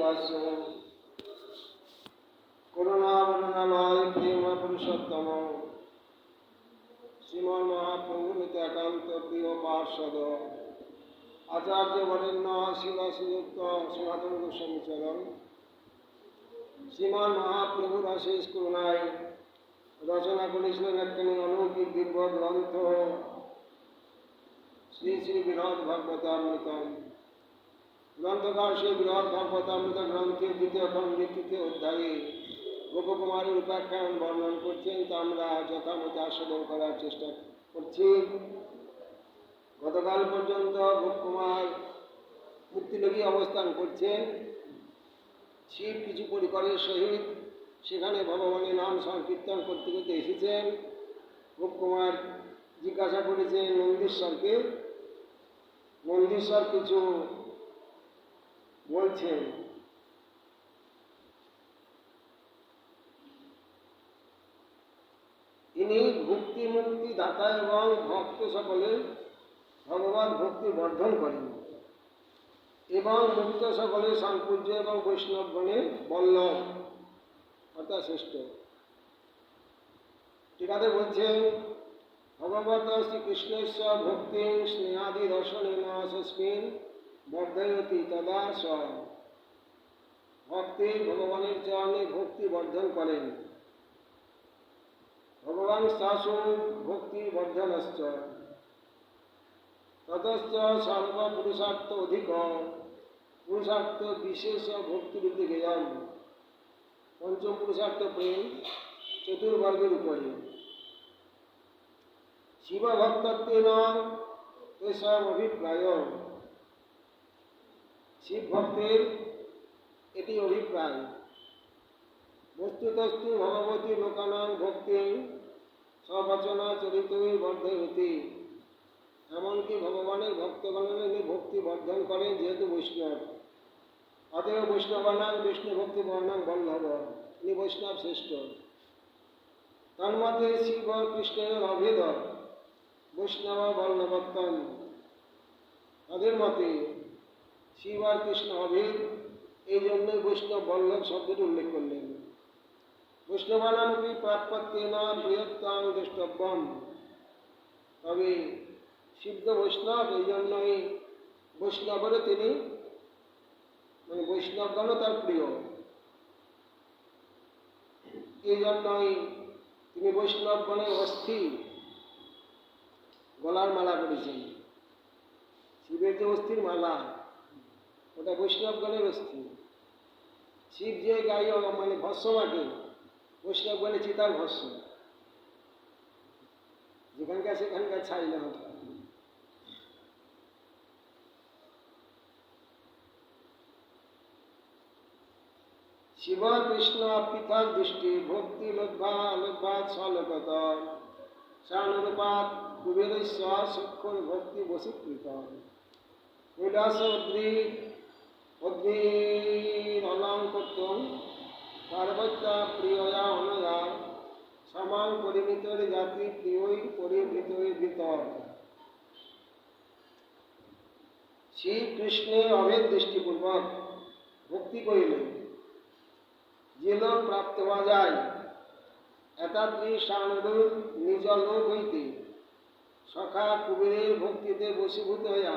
ভাষ্য। করুণাবরণাময় প্রেম পুরুষোত্তম শ্রীমন মহাপ্রভুর একান্ত প্রিয় পার্ষদ আচার্য বরেণ্য শিল শ্রীযুক্ত সনাতন গোস্বামী চরণ শ্রীমান মহাপ্রভুর অশেষ করুণায় রচনা করেছিলেন একখানি অলৌকিক দিব্য গ্রন্থ শ্রী শ্রী বৃহৎ ভাগবতামৃতম। গ্রন্থকার সেই বৃহৎ ভাগবতামৃত গ্রন্থের দ্বিতীয় খণ্ডের তৃতীয় অধ্যায়ে গোপকুমারের উপাখ্যান বর্ণন করছেন, তা আমরা যথামতে আস্বাদন করার চেষ্টা করছি। গতকাল পর্যন্ত গোপকুমার মুক্তিলোকে অবস্থান করছেন। শিব কিছু পরিকরের সহিত সেখানে ভগবানের নাম সংকীর্তন করতে করতে এসেছেন। গোপকুমার জিজ্ঞাসা করেছেন নন্দীশ্বরকে, নন্দীশ্বর কিছু বলছেন। ইনি ভক্তি মুক্তি দাতা এবং ভক্ত সকলে ভগবান ভক্তি বর্ধন করেন এবং মুক্ত সকলে সংপূজ্য এবং বৈষ্ণবগণে বল্লভ অর্থাৎ শ্রেষ্ঠ। টিকাতে বলছেন ভগবত শ্রীকৃষ্ণেশ্বর ভক্তি স্নেহাদি দর্শনেন সস্মিন বর্ধয়তি তদা স। ভক্তি ভগবানের চরণে ভক্তি বর্ধন করেন। ভগবান শাসু ভক্তি বর্ধনশ্চ ততশ্চ সর্বপুরুষার্থ অধিক পুরুষার্থ বিশেষ ভক্তিরূপে জ্ঞেয়ম। পঞ্চম পুরুষার্থ প্রেম চতুর্বর্গের উপরে। শিবভক্তত্বেন তেষাম অভিপ্রায়। শিব ভক্তের এটি অভিপ্রায়। বস্তুতস্তু ভগবতী লোকানাং ভক্তি সবচনা চরিতই বর্ধয়তি। এমনকি ভগবানের ভক্তগণের ইনি ভক্তি বর্ধন করেন যেহেতু বৈষ্ণব। অতএব বৈষ্ণবানাং বিষ্ণু ভক্তি বর্ণাং বল্লভ, ইনি বৈষ্ণব শ্রেষ্ঠ। তন্মধ্যে শিব কৃষ্ণের অভেদ বৈষ্ণব বল্লভত্তম। তাদের মতে শিব আর কৃষ্ণ অভেদ, এই জন্যই বৈষ্ণব বল্লভ শব্দটি উল্লেখ করলেন। বৈষ্ণবানামপি প্রাপ্যত্বেন প্রিয়ত্বং দ্রষ্টব্যম। তবে সিদ্ধ বৈষ্ণব, এই জন্যই বৈষ্ণবেরও তিনি বৈষ্ণবগণও তার প্রিয়। এই জন্যই তিনি বৈষ্ণবগণের অস্থি গলার মালা করেছেন। শিবের যে অস্থির মালা, ওটা বৈষ্ণবগণের অস্থি। শিব যে গায়ে ভস্য মাখে, বৈষ্ণবগণে চিতার ভস্য, যেখানকার সেখানকার ছাই না হতো। শিব কৃষ্ণ পৃথক দৃষ্টি ভক্তি লোদ্ভাত সলোকত সানুরূপাত কুবেরস্য সূক্ষ্ম ভক্তি বশীকৃত। কৈলাস উদ্ভিদ অলঙ্কর্তুম পার্বত্য প্রিয়য়া অনয়া সমাং পরিমিতর জাতি প্রিয়ই পরিবৃতই ভিতর। শ্রীকৃষ্ণের অভেদ দৃষ্টিপূর্বক ভক্তি করিলে যে লোক প্রাপ্ত হওয়া যায়, এতাদৃশানুরূপ নিজ লোক হইতে সখা কুবেরের ভক্তিতে বশীভূত হইয়া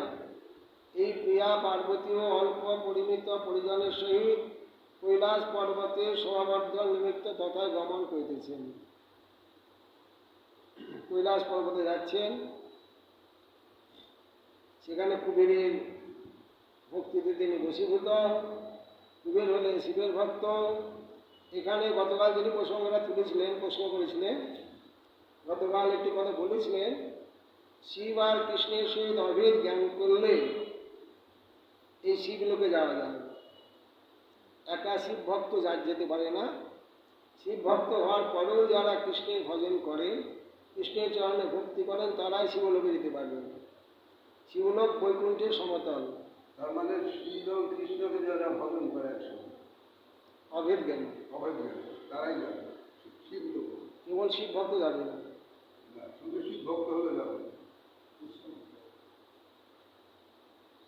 এই প্রিয়া পার্বতীও অল্প পরিমিত পরিজনের সহিত কৈলাস পর্বতে শোভাবর্ধন নিমিত্ত তথায় গমন করিতেছেন। কৈলাস পর্বতে যাচ্ছেন, সেখানে কুবেরের ভক্তিতে তিনি বশীভূত। কুবের হলেন শিবের ভক্ত। এখানে গতকাল যিনি প্রসঙ্গটা তুলেছিলেন, প্রশ্ন করেছিলেন, গতকাল একটি কথা বলেছিলেন, শিব আর কৃষ্ণের সহিত অভেদ জ্ঞান করলে এই শিবলোকে যাওয়া যায়। একা শিব ভক্ত যেতে পারে না। শিব ভক্ত হওয়ার পরেও যারা কৃষ্ণের ভজন করেন, কৃষ্ণের চরণে ভক্তি করেন, তারাই শিবলোকে যেতে পারবেন। শিবলোক বৈকুণ্ঠের সমতল। তার মানে শিব এবং কৃষ্ণকে যারা ভজন করে অভেদ জ্ঞান, তারাই যাবে শিব লোক। কেবল শিব ভক্ত যাবে না, শুধু শিব ভক্ত হলে যাবে।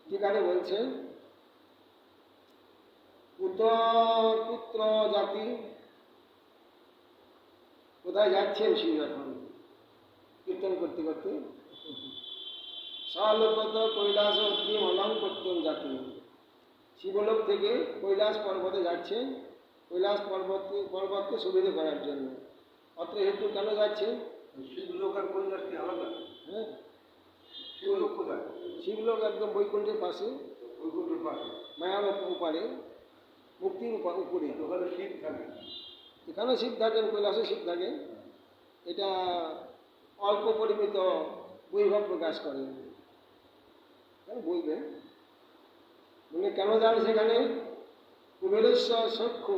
ঠিকানে বলছেন উত্তর পুত্র জাতি কোথায় যাচ্ছেন শিব এখন কীর্তন করতে করতে? সলোকত কৈলাস অগ্নিম অলং করতেন জাতি, শিবলোক থেকে কৈলাস পর্বতে যাচ্ছেন, কৈলাস পর্বতকে সুবিধা করার জন্য। অত্র হেতু কেন যাচ্ছে? শিবলোক আর কৈলাস কি আলাদা? হ্যাঁ, শিবলোক কোথায়? শিবলোক একদম বৈকুণ্ঠের পাশে, বৈকুণ্ঠের পাশে। মায়ার উপারে, মুক্তির উপরে। ওখানে শিব থাকে। এখানেও শিব থাকেন, কৈলাসে শিব থাকেন। এটা অল্প পরিমিত বৈভব প্রকাশ করেন। কেন বলবেন? বলে কেন যান সেখানে? কুবেরেশ্বর চক্ষু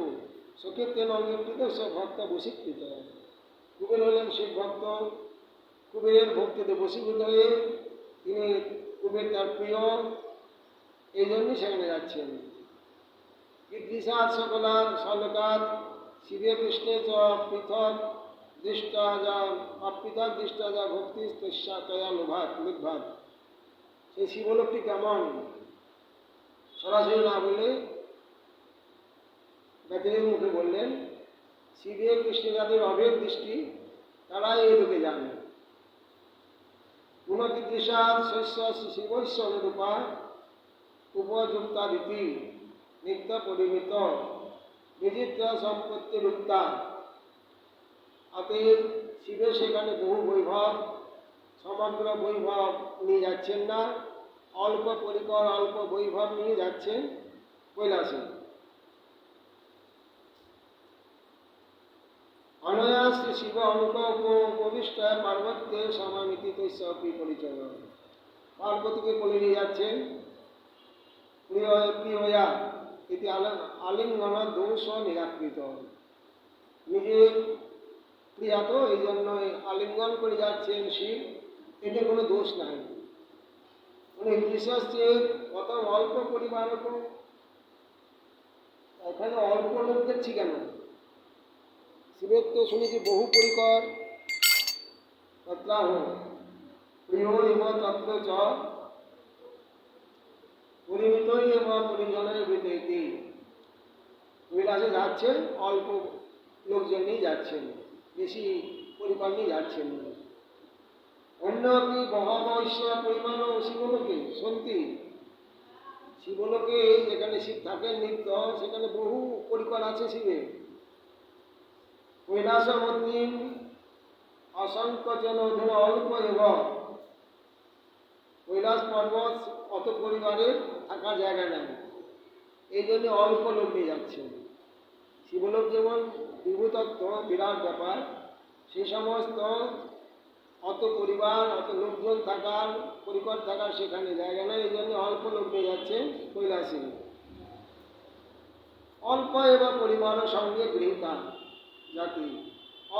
সখীতেন অঙ্গীকৃত সব ভক্ত বশীকৃত। কুবের হলেন শিব ভক্ত, কুবেরের ভক্তিতে বশীভূত হয়ে তিনি, কুবের তার প্রিয়, এই জন্যই সেখানে যাচ্ছেন। কীদৃশাৎ সকলার সলকাত শিবে কৃষ্ণে চ পৃথক দৃষ্টা যা অপৃথক দৃষ্টা যা ভক্তি তস্যা তয়া লোভাত লোভাত। সেই শিবলোকটি কেমন সরাসরি না বলে ব্যাতিরের মুখে বললেন, শিবে কৃষ্ণ যাদের অভেদ দৃষ্টি তারাই এই লোকে যান। গুণকীদৃশাৎ শস্য শিবৈশ্য অনুরূপা উপযুক্তা রীতি নিত্য পরিমিত বিচিত্র সম্পত্তি রূপতা। অতএব শিবের সেখানে বহু বৈভব, সমগ্র বৈভব নিয়ে যাচ্ছেন না, অল্প পরিকর অল্প বৈভব নিয়ে যাচ্ছেন কৈলাসে। অনয়া শ্রী শিব অঙ্ক উপবিষ্ট পার্বত্যে সমামিতি তৈসপি পরিচয়। পার্বতীকে কোলে নিয়ে যাচ্ছেন, প্রিয়া এটি আলিঙ্গন দোষ নিরাকৃত। নিজের প্রিয়া তো এই জন্য আলিঙ্গন করে যাচ্ছেন শিব, এতে কোনো দোষ নাই। উনি বিশেষ প্রথম অল্প পরিবার, এখানে অল্প লোক দেখছি কেন? শিবের তো শুনেছি বহু পরিকর, তত্রাহ প্রিয় ইব তত্র চ পরিমিতই এবং পরিজনের বিদেতি। কৈলাসে যাচ্ছেন অল্প লোকজন নিয়ে যাচ্ছেন, বেশি পরিবার নিয়ে যাচ্ছেন না। অন্য কি বহবৈশ্য পরিমাণ শিবলোকে সন্তি, শিবলোকে যেখানে শিব থাকেন নিত্য, সেখানে বহু পরিবার আছে শিবের। কৈলাস মধ্যে অসংখ্য জন অধুনা অল্প এবং কৈলাস পর্বত অত পরিবারে থাকার জায়গা নেই, এই জন্য অল্প লোক নিয়ে যাচ্ছেন। শিবলোক যেমন বিভূতত্ব বিরাট ব্যাপার, সেই সমস্ত অত পরিবার অত লোকজন থাকার পরিকর থাকার সেখানে জায়গা নেই, এই জন্য অল্প লোক নিয়ে যাচ্ছে কৈলাসে। অল্প এবং পরিমাণের সঙ্গে গৃহীতা জাতি,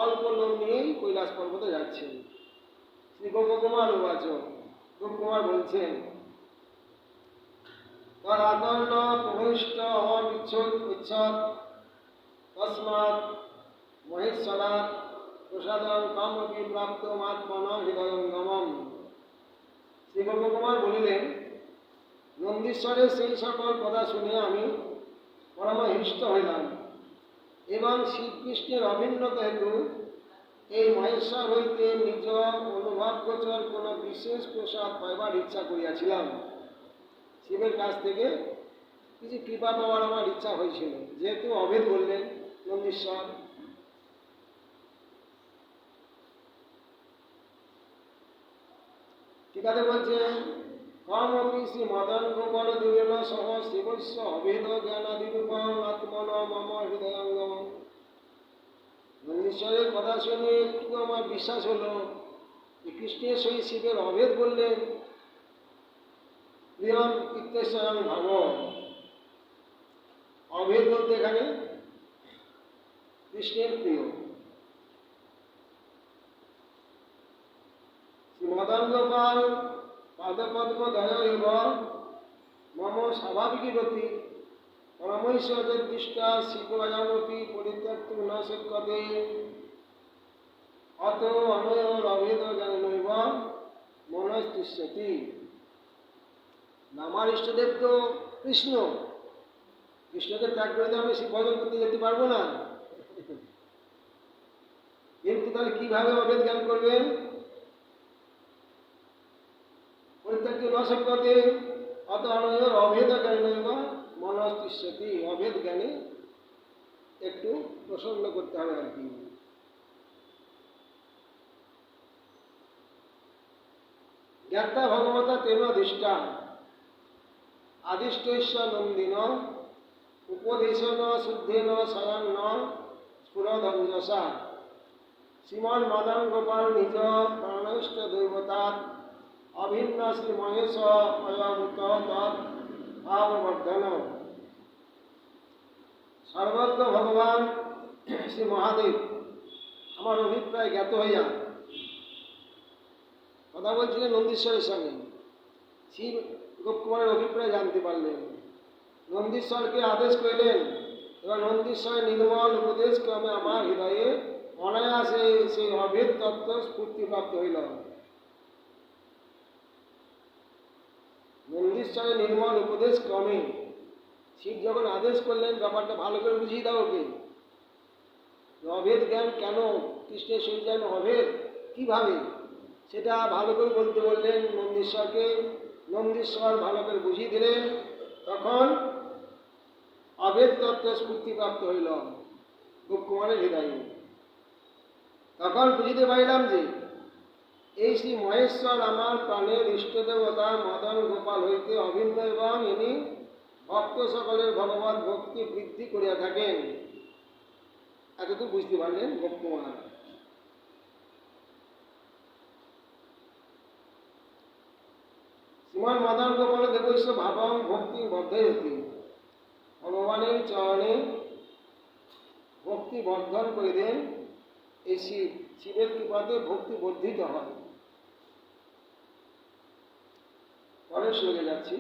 অল্প লোক নিয়েই কৈলাস পর্বতে যাচ্ছেন। শ্রী গোপকুমার উবাচ, গোপকুমার বলছেন, তদাকর্ণ প্রবিষ্ট ইচ্ছত তস্মাৎ মহেশ্বরাৎ প্রসাদং কামপি প্রাপ্ত মাত্মন হৃদয়ঙ্গমম। শ্রী গোপকুমার বলিলেন, নন্দীশ্বরের সেই সকল কথা শুনে আমি পরমহৃষ্ট হইলাম এবং শ্রীকৃষ্ণের অভিন্নতা হেতু এই মহেশ্বর হইতে নিজ অনুভবগোচর কোনো বিশেষ প্রসাদ পাইবার ইচ্ছা করিয়াছিলাম। শিবের কাছ থেকে কিছু কৃপা পাওয়ার আমার ইচ্ছা হয়েছিল, যেহেতু অভেদ বললেন নন্দীশ্বর। ঠিক আছে বলছেন, কম অপি শ্রী মদন গোপাল দেবেন সহ শিবস্য অভেদ জ্ঞানাদিরূপম আত্মন মম হৃদয়ঙ্গম। নন্দীশ্বরের কথা শুনে একটু আমার বিশ্বাস হলো যে কৃষ্ণের সহিত শিবের অভেদ বললেন। প্রিয়ম ইত্যস্বয়ং ভাব, অভেদ বলতে এখানে কৃষ্ণের প্রিয়। শ্রী মদন গোপাল পাদপদ্ম দয় এবং মম স্বাভাবিক রতি পরমৈশ্বর্যের দৃষ্টা শিবয়ামপি পরিত্যক্ত ন শক্যতে অত অনয়োর অভেদ জ্ঞানৈব মনস্তিষ্যতি। আমার ইষ্টদেব তো কৃষ্ণ, কৃষ্ণকে ত্যাগ করে দিয়ে আমি শিব ভজন করতে যেতে পারবো না। কিন্তু তাহলে কিভাবে অভেদ জ্ঞান করবেন? প্রত্যেকটি নশক্যতে অত অনয় অভেদ জ্ঞান মনস্তিষ্যতি, অভেদ জ্ঞানে একটু প্রসন্ন করতে হবে আর কি। জ্ঞাতা ভগবতা তেন দৃষ্টা আদিষ্টৈশ্য নন্দিন উপদেশন শুদ্ধেন শয়ন স্ফুরধঞ্জসা শ্রীমান মদন গোপাল নিজ প্রাণৈষ্ট দৈবতাৎ অভিন্ন শ্রী মহেশ অয়মুত ভাববর্ধন। সর্বজ্ঞ ভগবান শ্রী মহাদেব আমার অভিপ্রায় জ্ঞাত হইয়া কথা বলছিলেন নন্দীশ্বরের সঙ্গে। শিব গোপকুমারের অভিপ্রায় জানতে পারলেন, নন্দীশ্বরকে আদেশ করিলেন এবং নন্দীশ্বরের নির্মল উপদেশ ক্রমে আমার হৃদয়ে অনায়াসে সেই অভেদ তত্ত্ব স্ফূর্তিপ্রাপ্ত হইল। নন্দীশ্বরের নির্মল উপদেশ ক্রমে শিব যখন আদেশ করলেন, ব্যাপারটা ভালো করে বুঝিয়ে দাও ওকে, অভেদ জ্ঞান কেন, কৃষ্ণের সহিত যেন অভেদ কিভাবে, সেটা ভালো করে বলতে বললেন নন্দীশ্বরকে। নন্দীশ্বর ভালো করে বুঝিয়ে দিলেন, তখন অভেদ তত্ত্ব স্ফূর্তিপ্রাপ্ত হইল গোপকুমারের হৃদয়ে। তখন বুঝিতে পারিলাম যে এই শ্রী মহেশ্বর আমার প্রাণের ইষ্টদেবতা মদন গোপাল হইতে অভিন্ন এবং ইনি ভক্ত সকলের ভগবত ভক্তি বৃদ্ধি করিয়া থাকেন। এতটুকু বুঝতে পারলেন গোপকুমার। শ্রীমান মদন গোপাল দেবৈশ্য ভাবং ভক্তি বর্ধয়তি, ভগবানের চরণে ভক্তি বর্ধন করে দেন। এই শিব, শিবের কৃপাতে ভক্তি বর্ধিত হয়। পরের শ্লোকে যাচ্ছি।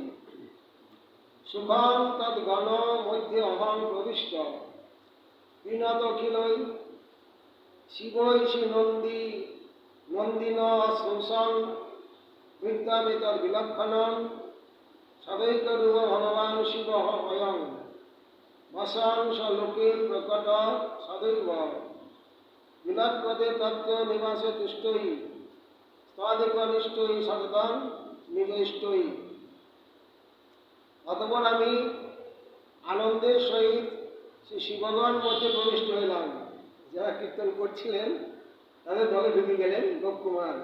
সুখং তদ গণ মধ্যে অহং প্রবিষ্ট বিনত অখিলই শিবৈ শ্রী নন্দী নন্দিন শোষং বিদ্যামিতর বিলক্ষণম সদৈকরূপ ভগবান শিব অয়ং বসাংশ লোকে প্রকট সদৈব বিলক্ষতে তত্ত্ব নিবাসে তুষ্টই স্বাদিকনিষ্ঠই সততং নিবেষ্টই। অতঃপর আমি আনন্দের সহিত শ্রী শিবগণ মধ্যে প্রবিষ্ট হইলাম। যারা কীর্তন করছিলেন তাদের দলে ঢুকে গেলেন গোপকুমার,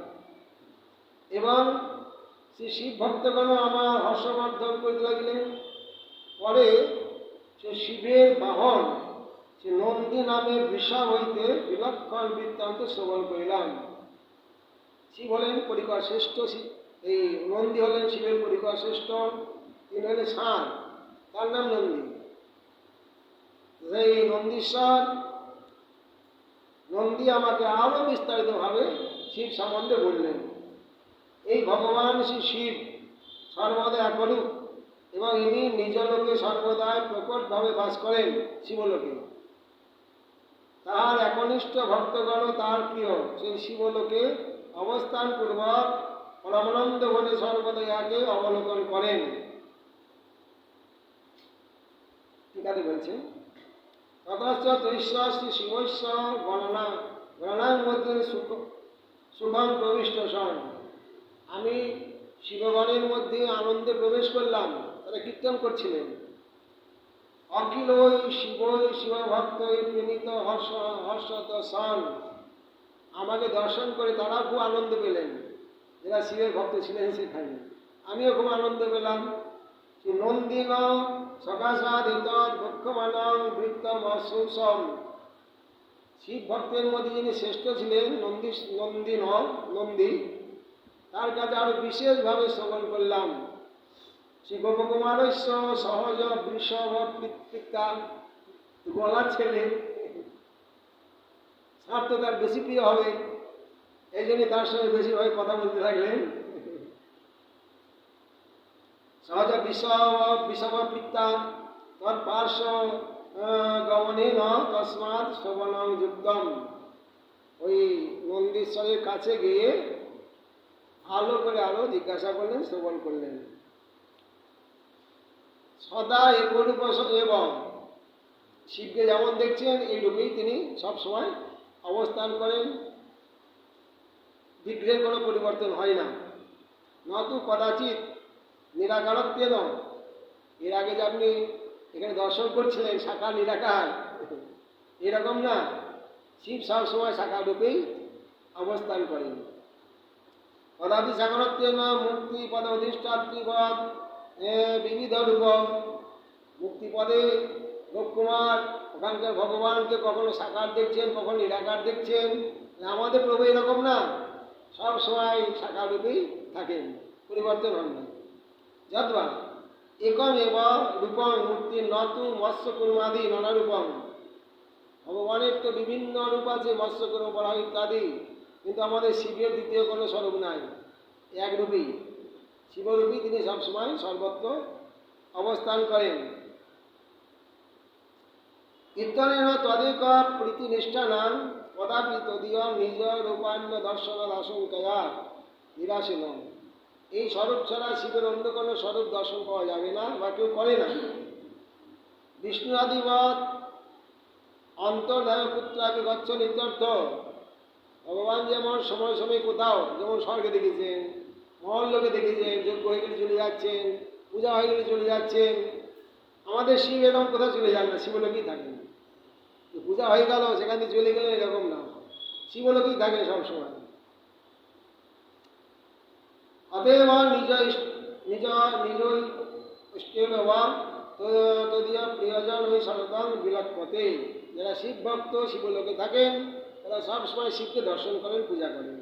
এবং শ্রী শিব ভক্তগণ আমার হর্ষবর্ধন করিতে লাগিলেন। পরে সে শিবের বাহন সে নন্দী নামে বৃষা হইতে বিলক্ষণ বৃত্তান্ত শ্রবণ করিলাম। শিব হলেন পরিকর শ্রেষ্ঠ, এই নন্দী হলেন শিবের পরিকর শ্রেষ্ঠ, তিনি হলেন ষাঁড়, তার নাম নন্দী। সেই নন্দীশ্বর নন্দী আমাকে আরো বিস্তারিতভাবে শিব সম্বন্ধে বললেন। এই ভগবান শ্রী শিব সর্বদা একরূপ এবং ইনি নিজ লোকে সর্বদাই প্রকটভাবে বাস করেন শিবলোকে। তাহার একনিষ্ঠ ভক্তগণ তার প্রিয় সেই শিবলোকে অবস্থান পূর্বক পরমানন্দ বলে সর্বদা ইয়াকে অবলোকন করেন। ঠিক আছে বলছে, ততশ্চ তৈশ্ব শ্রী শিবস্য গণনার মধ্যে শুভং প্রবিষ্ট সন। আমি শিবগণের মধ্যে আনন্দে প্রবেশ করলাম, তারা কীর্তন করছিলেন। অখিলই শিবই শিবভক্তই প্রণীত হর্ষত সন। আমাকে দর্শন করে তারা খুব আনন্দ পেলেন, যারা শিবের ভক্ত ছিলেন সেখানে। আমিও খুব আনন্দ পেলাম। নন্দিন সকাশাদিত বক্ষমানং বৃত্তম অসুসম। শিব ভক্তের মধ্যে যিনি শ্রেষ্ঠ ছিলেন নন্দী, তার কাছে আরো বিশেষভাবে শ্রবণ করলাম। শ্রী গোপকুমারস্য সহজ বৃষভ পিতা, গলার ছেলে, সার তো তার বেশি প্রিয় হবে, এই জন্য তার সঙ্গে বেশিভাবে কথা বলতে থাকলেন। সহজ বিষভ পিতা তৎ পার্শ্ব গমনেন তস্মাৎ শ্রবণং যুক্তম। ওই নন্দীশ্বরের কাছে গিয়ে ভালো করে আরো জিজ্ঞাসা করলেন, শ্রবণ করলেন। সদা একরূপ এবং শিবকে যেমন দেখছেন এই রূপেই তিনি সবসময় অবস্থান করেন, বিগ্রহের কোনো পরিবর্তন হয় না। নতু কদাচিৎ নিরাকারত্বেন, এর আগে যে আপনি এখানে দর্শন করছিলেন সাকার নিরাকার, এরকম না, শিব সবসময় সাকার রূপেই অবস্থান করেন। কদাপি সাকারত্বেন মুক্তি পদ অধিষ্ঠাত্রীপদ বিবিধ রূপ, মুক্তিপদে লোককুমার ওখানকার ভগবানকে কখনো সাকার দেখছেন, কখনো নিরাকার দেখছেন। আমাদের প্রভু এরকম না, সব সময় সাকার রূপেই থাকেন, পরিবর্তন হন না। যদ্বা একম এব রূপম মূর্তি নতু মৎস্য কুর্মাদি নানা রূপম, ভগবানের তো বিভিন্ন রূপ আছে, মৎস্যকর্ম বলা ইত্যাদি, কিন্তু আমাদের শিবের দ্বিতীয় কোনো স্বরূপ নাই, এক রূপী শিবরূপী তিনি সবসময় সর্বত্র অবস্থান করেন। কীর্তনেন তদেক প্রীতি নিষ্ঠানাং কদাপি তদীয় নিজ রূপান্য দর্শন আশঙ্কয়া নিরাসীন, এই স্বরূপ ছাড়া শিবের অন্য কোনো স্বরূপ দর্শন পাওয়া যাবে না বা কেউ করে না। বিষ্ণু আদিবৎ অন্তর্ধায় পুত্রাপি গচ্ছন ইত্যর্থ, ভগবান যেমন সময় সময় কোথাও যেমন স্বর্গে দেখেছেন, মহল্লোকে দেখেছেন, যজ্ঞ হয়ে গেলে চলে যাচ্ছেন, পূজা হয়ে গেলে চলে যাচ্ছেন, আমাদের শিব এরকম কোথাও চলে যান না, শিবলোকেই থাকেন। পূজা হয়ে গেল সেখান থেকে চলে গেলেন এরকম না, শিবলোকেই থাকেন সবসময়। অতএব নিজ নিজ নিজই ইষ্টের বা তদীয় প্রিয়জন ওই সনাতন বিলক্ষতে, যারা শিব ভক্ত শিবলোকে থাকেন তারা সবসময় শিবকে দর্শন করেন, পূজা করেন।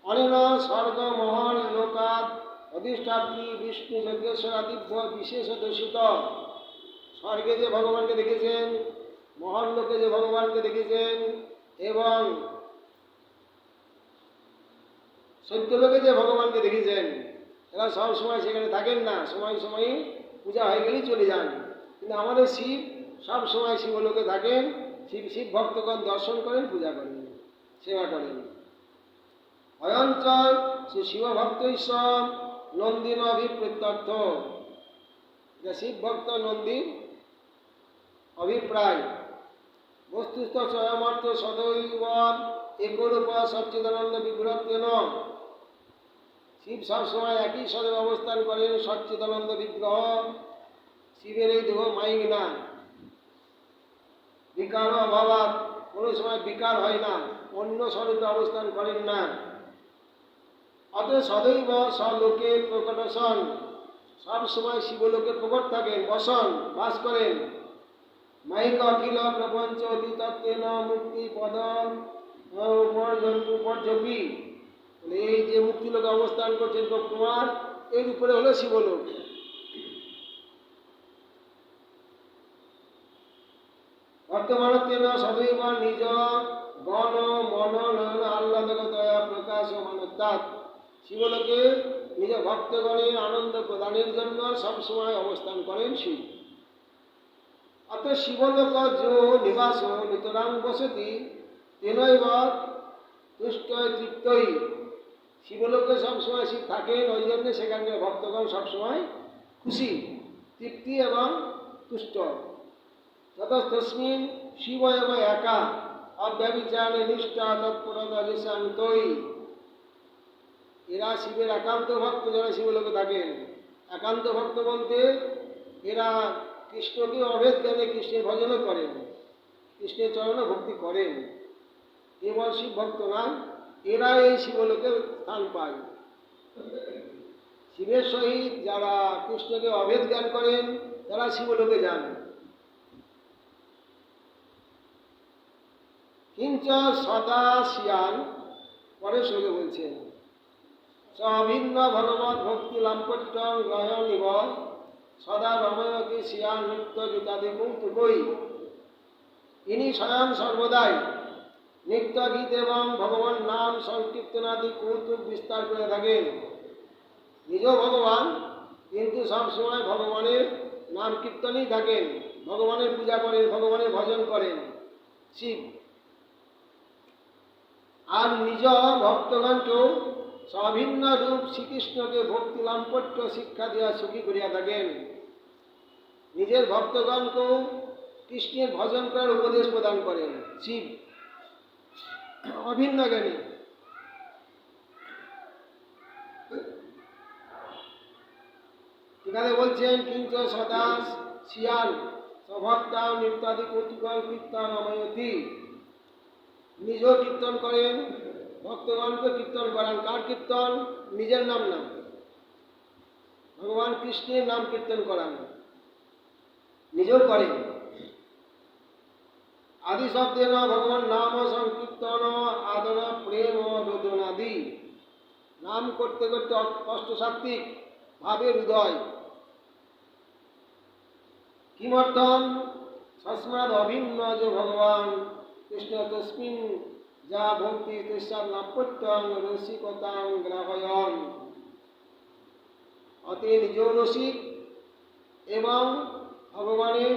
অনেন স্বর্গ মহল লোকাত অধিষ্ঠাত্রী বিষ্ণু যজ্ঞেশ্বরাদিভ্য বিশেষ দূষিত, স্বর্গে যে ভগবানকে দেখেছেন, মহল লোকে যে ভগবানকে দেখেছেন, এবং সত্যলোকে যে ভগবানকে দেখেছেন, এরা সব সময় সেখানে থাকেন না, সময় সময় পূজা হয়ে গেলেই চলে যান। কিন্তু আমাদের শিব সব সময় শিবলোকে থাকেন, শিব ভক্তগণ দর্শন করেন, পূজা করেন, সেবা করেন। অয়ঞ্চল শ্রী শিবভক্ত ঈশ্বর নন্দীন অভিপ্রেত্যর্থ, যা শিব ভক্ত নন্দীর অভিপ্রায়। বস্তুস্থ স্বয়মর্থ সদৈব একরূপ সচ্চিদানন্দ বিগ্রহেন, শিব সবসময় একই স্বরে অবস্থান করেন, সচ্চিদানন্দ বিগ্রহ। শিবের এই দেহ মাইক না, বিকার অভাব, কোনো সময় বিকার হয় না, অন্য স্বরূপে অবস্থান করেন না। অত সদৈব স্বলোকে প্রকটসন, সব সময় শিবলোকে প্রকট থাকেন, বসন বাস করেন। মাইক অখিল প্রপঞ্চ অতিতত্ত্বেন মুক্তি পদ উপর্যপি, এই যে মুক্তিলোকে অবস্থান করছেন কুমার, এর উপরে হলো শিবলোক। বর্তমানত্বেন সদৈব নিজ গণ মন নয়ন আহ্লাদকতয়া প্রকাশ মানোত্তাৎ, শিবলোকে নিজ ভক্তগণের আনন্দ প্রদানের জন্য সবসময় অবস্থান করেন শিব। অত শিবলোক যো নিবাস নিতরাং বসতি তেনৈব তুষ্ট তৃপ্তই, শিবলোকে সবসময় শিব থাকেন, ওই জন্য সেখানকার ভক্তগণ সবসময় খুশি, তৃপ্তি এবং তুষ্ট। ততস্মিন শিব এব একা অব্যবিচারে নিষ্ঠা তৎপরতা নিশান্তই, এরা শিবের একান্ত ভক্ত, যারা শিবলোকে থাকেন। একান্ত ভক্ত বলতে এরা কৃষ্ণকে অভেদ জ্ঞানে কৃষ্ণের ভজনও করেন, কৃষ্ণের চরণে ভক্তি করেন, কেবল শিব ভক্ত না, এরা এই শিবলোকে স্থান পায়। শিবের সহিত যারা কৃষ্ণকে অভেদ জ্ঞান করেন তারা শিবলোকে যান। কিঞ্চ সদা শিয়ান, পরে সঙ্গে বলছেন, অভিন্ন ভগবত ভক্তি লাম্পট্য গ্রহণিব সদা রময়কে শিয়ান নৃত্য গীতাদি কৌতুকই, ইনি স্বয়ং সর্বদাই নিত্য গীত এবং ভগবান নাম সংকীর্তনাদি কৌতুক বিস্তার করে থাকেন। নিজ ভগবান, কিন্তু সবসময় ভগবানের নাম কীর্তনেই থাকেন, ভগবানের পূজা করেন, ভগবানের ভজন করেন শিব। আর নিজ ভক্তগণকেও স্বভিন্ন রূপ শ্রীকৃষ্ণকে ভক্তি লাম্পট্য শিক্ষা দিয়া সুখী করিয়া থাকেন। নিজের ভক্তগণকেও কৃষ্ণের ভজন করার উপদেশ প্রদান করেন। শিব অভিন্ন জ্ঞানী। এখানে বলছেন কিঞ্চ সদাস শিয়াল স্বভক্তাম নিত্যাদি কৌতুকম কীর্তন অময়তি। নিজেও কীর্তন করেন, ভক্তগণকে কীর্তন করান। কার কীর্তন? নিজের নাম না, ভগবান কৃষ্ণের নাম কীর্তন করান, নিজেও করেন। আদি শব্দে না ভগবান নাম সংকীর্তন আদর প্রেম রোদনাদি। নাম করতে করতে অষ্টসাত্ত্বিক ভাবের উদয়। কিমর্থম? তস্মাদ অভিন্ন যে ভগবান কৃষ্ণ তস্মিন যা ভক্তি তস্যাৎ নাপ্যত্যাং রসিকতাং গ্রাহয়ন। অতএব নিজেও রসিক এবং ভগবানের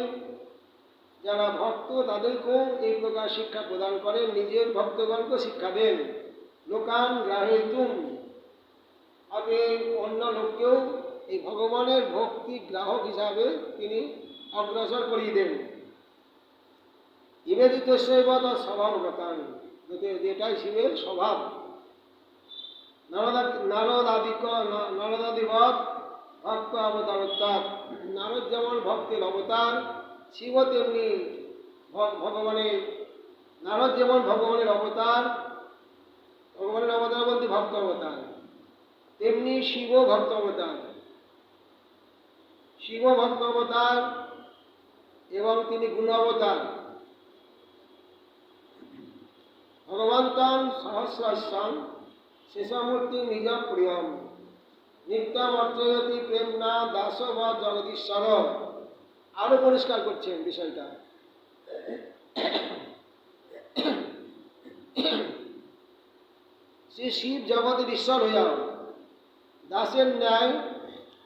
যারা ভক্ত তাদেরকেও এই প্রকার শিক্ষা প্রদান করেন, নিজের ভক্তগণকে শিক্ষা দেন। লোকান গ্রাহয়িতুম, অতএব অন্য লোককেও এই ভগবানের ভক্তি গ্রাহক হিসাবে তিনি অগ্রসর করিয়ে দেন। নিবেদিত শৈবত স্বভাবগতান, এটাই শিবের স্বভাব। নারদাদিবৎ ভক্ত অবতারোত্তর। নারদ যেমন ভক্তের অবতার, শিবও তেমনি ভগবানের। নারদ যেমন ভগবানের অবতার, ভগবানের অবতার বলতে ভক্ত অবতার, তেমনি শিবও ভক্ত অবতার। শিব ভক্ত অবতার এবং তিনি গুণ অবতার। ভগবন্তং সহস্রাস্যং শেষমূর্তি নিজ প্রিয়ম নিত্যম অর্চয়তি প্রেমনা দাস বা জগদীশ্বর। আরো পরিষ্কার করছেন বিষয়টা। শ্রী শিব জগতের ঈশ্বর হইয়া দাসের ন্যায়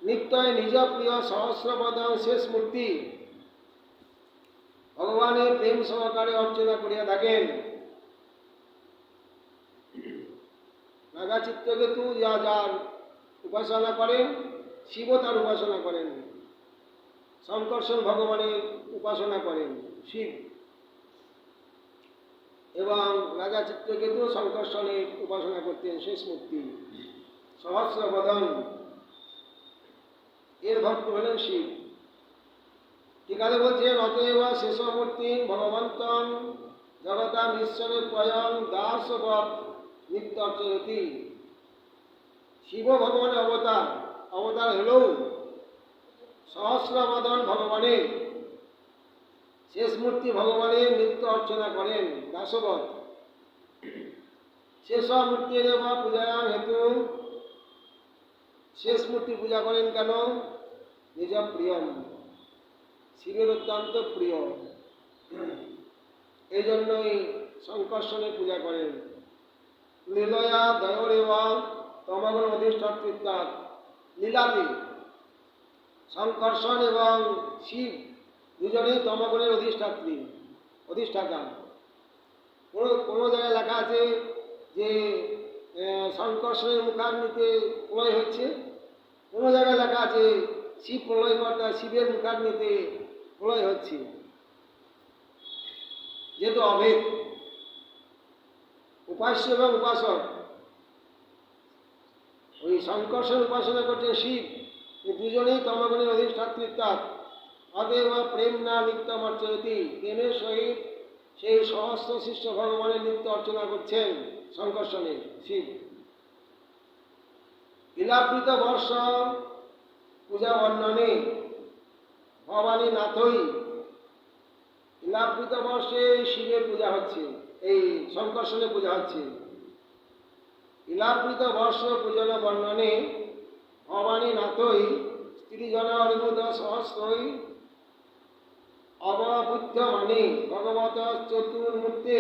নিত্যয় নিজ প্রিয় সহস্রপদং শেষ মূর্তি ভগবানের প্রেম সহকারে অর্চনা করিয়া থাকেন। নাগা চিত্তকেতু যার উপাসনা করেন, শিবও তার উপাসনা করেন। শঙ্কর্ষণ ভগবানের উপাসনা করেন শিব, এবং রাজা চিত্রকেতু শঙ্কর্ষণের উপাসনা করতেন শেষ মূর্তি সহস্রবদন। এর ভক্ত হলেন শিব। ঠিকালে বলছেন অতএব শেষ মূর্তি ভগবন্তং জগতাম ঈশ্বরের প্রয়ং দাসবৎ নিত্য অর্চয়তি। শিব ভগবানের অবতার, অবতার হলেও সহস্রবদন ভগবানের, শেষ মূর্তি ভগবানের নিত্য অর্চনা করেন দাসবৎ। শেষ মূর্তি বা পূজায়াম হেতু, শেষ মূর্তি পূজা করেন কেন? নিজ প্রিয়ম, শিবের অত্যন্ত প্রিয়, এই জন্যই শঙ্কর্ষণের পূজা করেন। লীলয়া দয়রেবা তমগুণ অধিষ্ঠাত্রিত্বা। লীলাতে শঙ্কর্ষণ এবং শিব দুজনেই তমগুণের অধিষ্ঠাতা। কোনো জায়গায় লেখা আছে যে শঙ্কর্ষণের মুখাগ্নিতে প্রলয় হচ্ছে, কোনো জায়গায় লেখা আছে শিব প্রলয়কর্তা, শিবের মুখাগ্নিতে প্রলয় হচ্ছে। যেহেতু অভেদ, উপাস্য এবং উপাসক, ওই শঙ্কর্ষণ উপাসনা করছেন শিব, দুজনেই তমগুণের অধিষ্ঠাত্রিত্বা। অতএব প্রেম না নিত্যম অর্চয়তি, প্রেমের সহিত সেই সহস্র শিষ্য ভগবানের নিত্য অর্চনা করছেন শঙ্কর্ষণের শিব। লীলাবৃত বর্ষ পূজা বর্ণনে ভবানী নাথই। লীলাবৃত বর্ষে শিবের পূজা হচ্ছে, এই শঙ্কর্ষণের পূজা হচ্ছে। লীলাবৃত বর্ষ পূজন বর্ণনে ভবানী নাথই স্ত্রীজন অর্বুদ সহস্রই অববুদ্ধমানে ভগবত চতুর্মূর্তে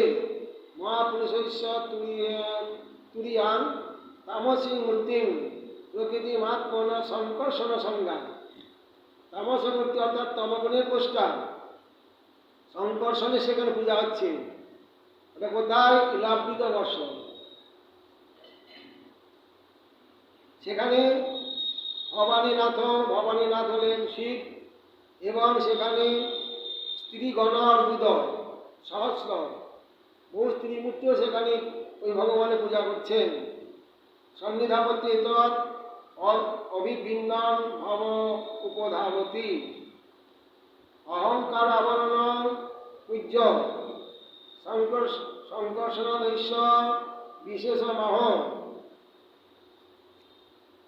মহাপুরুষস্য তুরিয়ান তামসী মূর্তি প্রকৃতি মাত্মন শঙ্কর্ষণ সংজ্ঞা। তামস মূর্তি অর্থাৎ তমগুণের পোস্টার, শঙ্কর্ষণে সেখানে পূজা হচ্ছে। এটা কোথায়? লীলাবৃত বর্ষ। সেখানে ভবানীনাথ হলেন শিব, এবং সেখানে স্ত্রীগণ অর্বুদ সহস্র বহু স্ত্রী মূর্তিও সেখানে ওই ভগবানের পূজা করছেন। সন্নিধাবতী তৎ অভিভিন্নম ভব উপধাবতী অহংকার আবরণ পূজ্য সংকর্ষণৈশ্য বিশেষ মহ।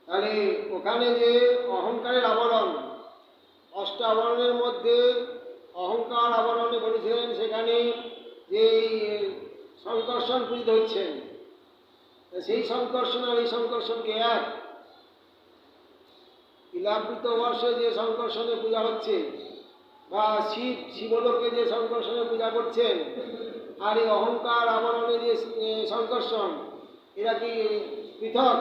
তাহলে ওখানে যে অহংকারের আবরণ, অষ্ট আবরণের মধ্যে অহংকার আবরণে বলেছিলেন, সেখানে যে সংকর্ষণ পূজিত হচ্ছেন, সেই সংকর্ষণ আর এই সংকর্ষণকে এক। ইলাবৃত বর্ষে যে সংকর্ষণে পূজা হচ্ছে, বা শিবলোকে যে সংকর্ষণে পূজা করছেন, আর এই অহংকার আবরণে যে সংকর্ষণ, এরা কি পৃথক?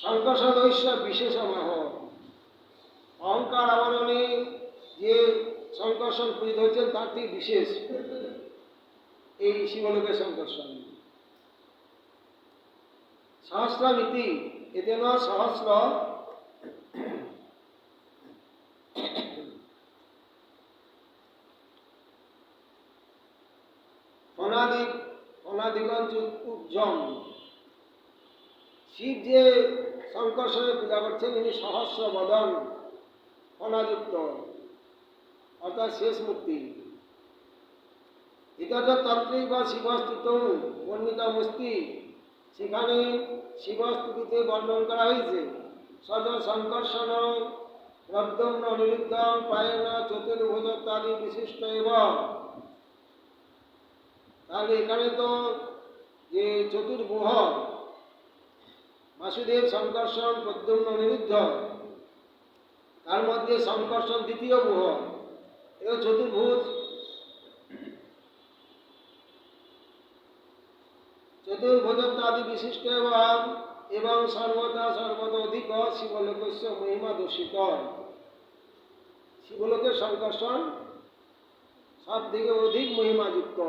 সংকর্ষণ ঐশ্ব বিশেষ মহ। অহংকার আবরণে যে সংকর্ষণ পূজিত হচ্ছেন তার থেকে বিশেষ এই শিবলোকের সংকর্ষণ। সহস্রামিতি এতেন সহস্র অনাদিগঞ্জম। শিব যে সংকর্ষণে পূজা করছেন, ইনি সহস্র বদন ফণাযুক্ত, অর্থাৎ শেষ মূর্তি। এটা তো তন্ত্রিক বা শিবস্তুত বর্ণিতমস্তি, সেখানে শিবস্তুতিতে বর্ণন করা হয়েছে। সজ সংকর্ষণ রব্দম্ন নিরুদ্ধম প্রায়ণ চতুর্ভুজাদি বিশিষ্ট এবং। তাহলে এখানে তো যে চতুর্ভুহ বাসুদেব সংকর্ষণ প্রদ্যুম্ন অনিরুদ্ধ, তার মধ্যে সংকর্ষণ দ্বিতীয় ভুহ, এটা চতুর্ভুজ। চতুর্ভুজাদি বিশিষ্ট এবং সর্বদা অধিক শিবলোকস্য মহিমা দূষিত। শিবলোকের সংকর্ষণ সব থেকে অধিক মহিমাযুক্ত।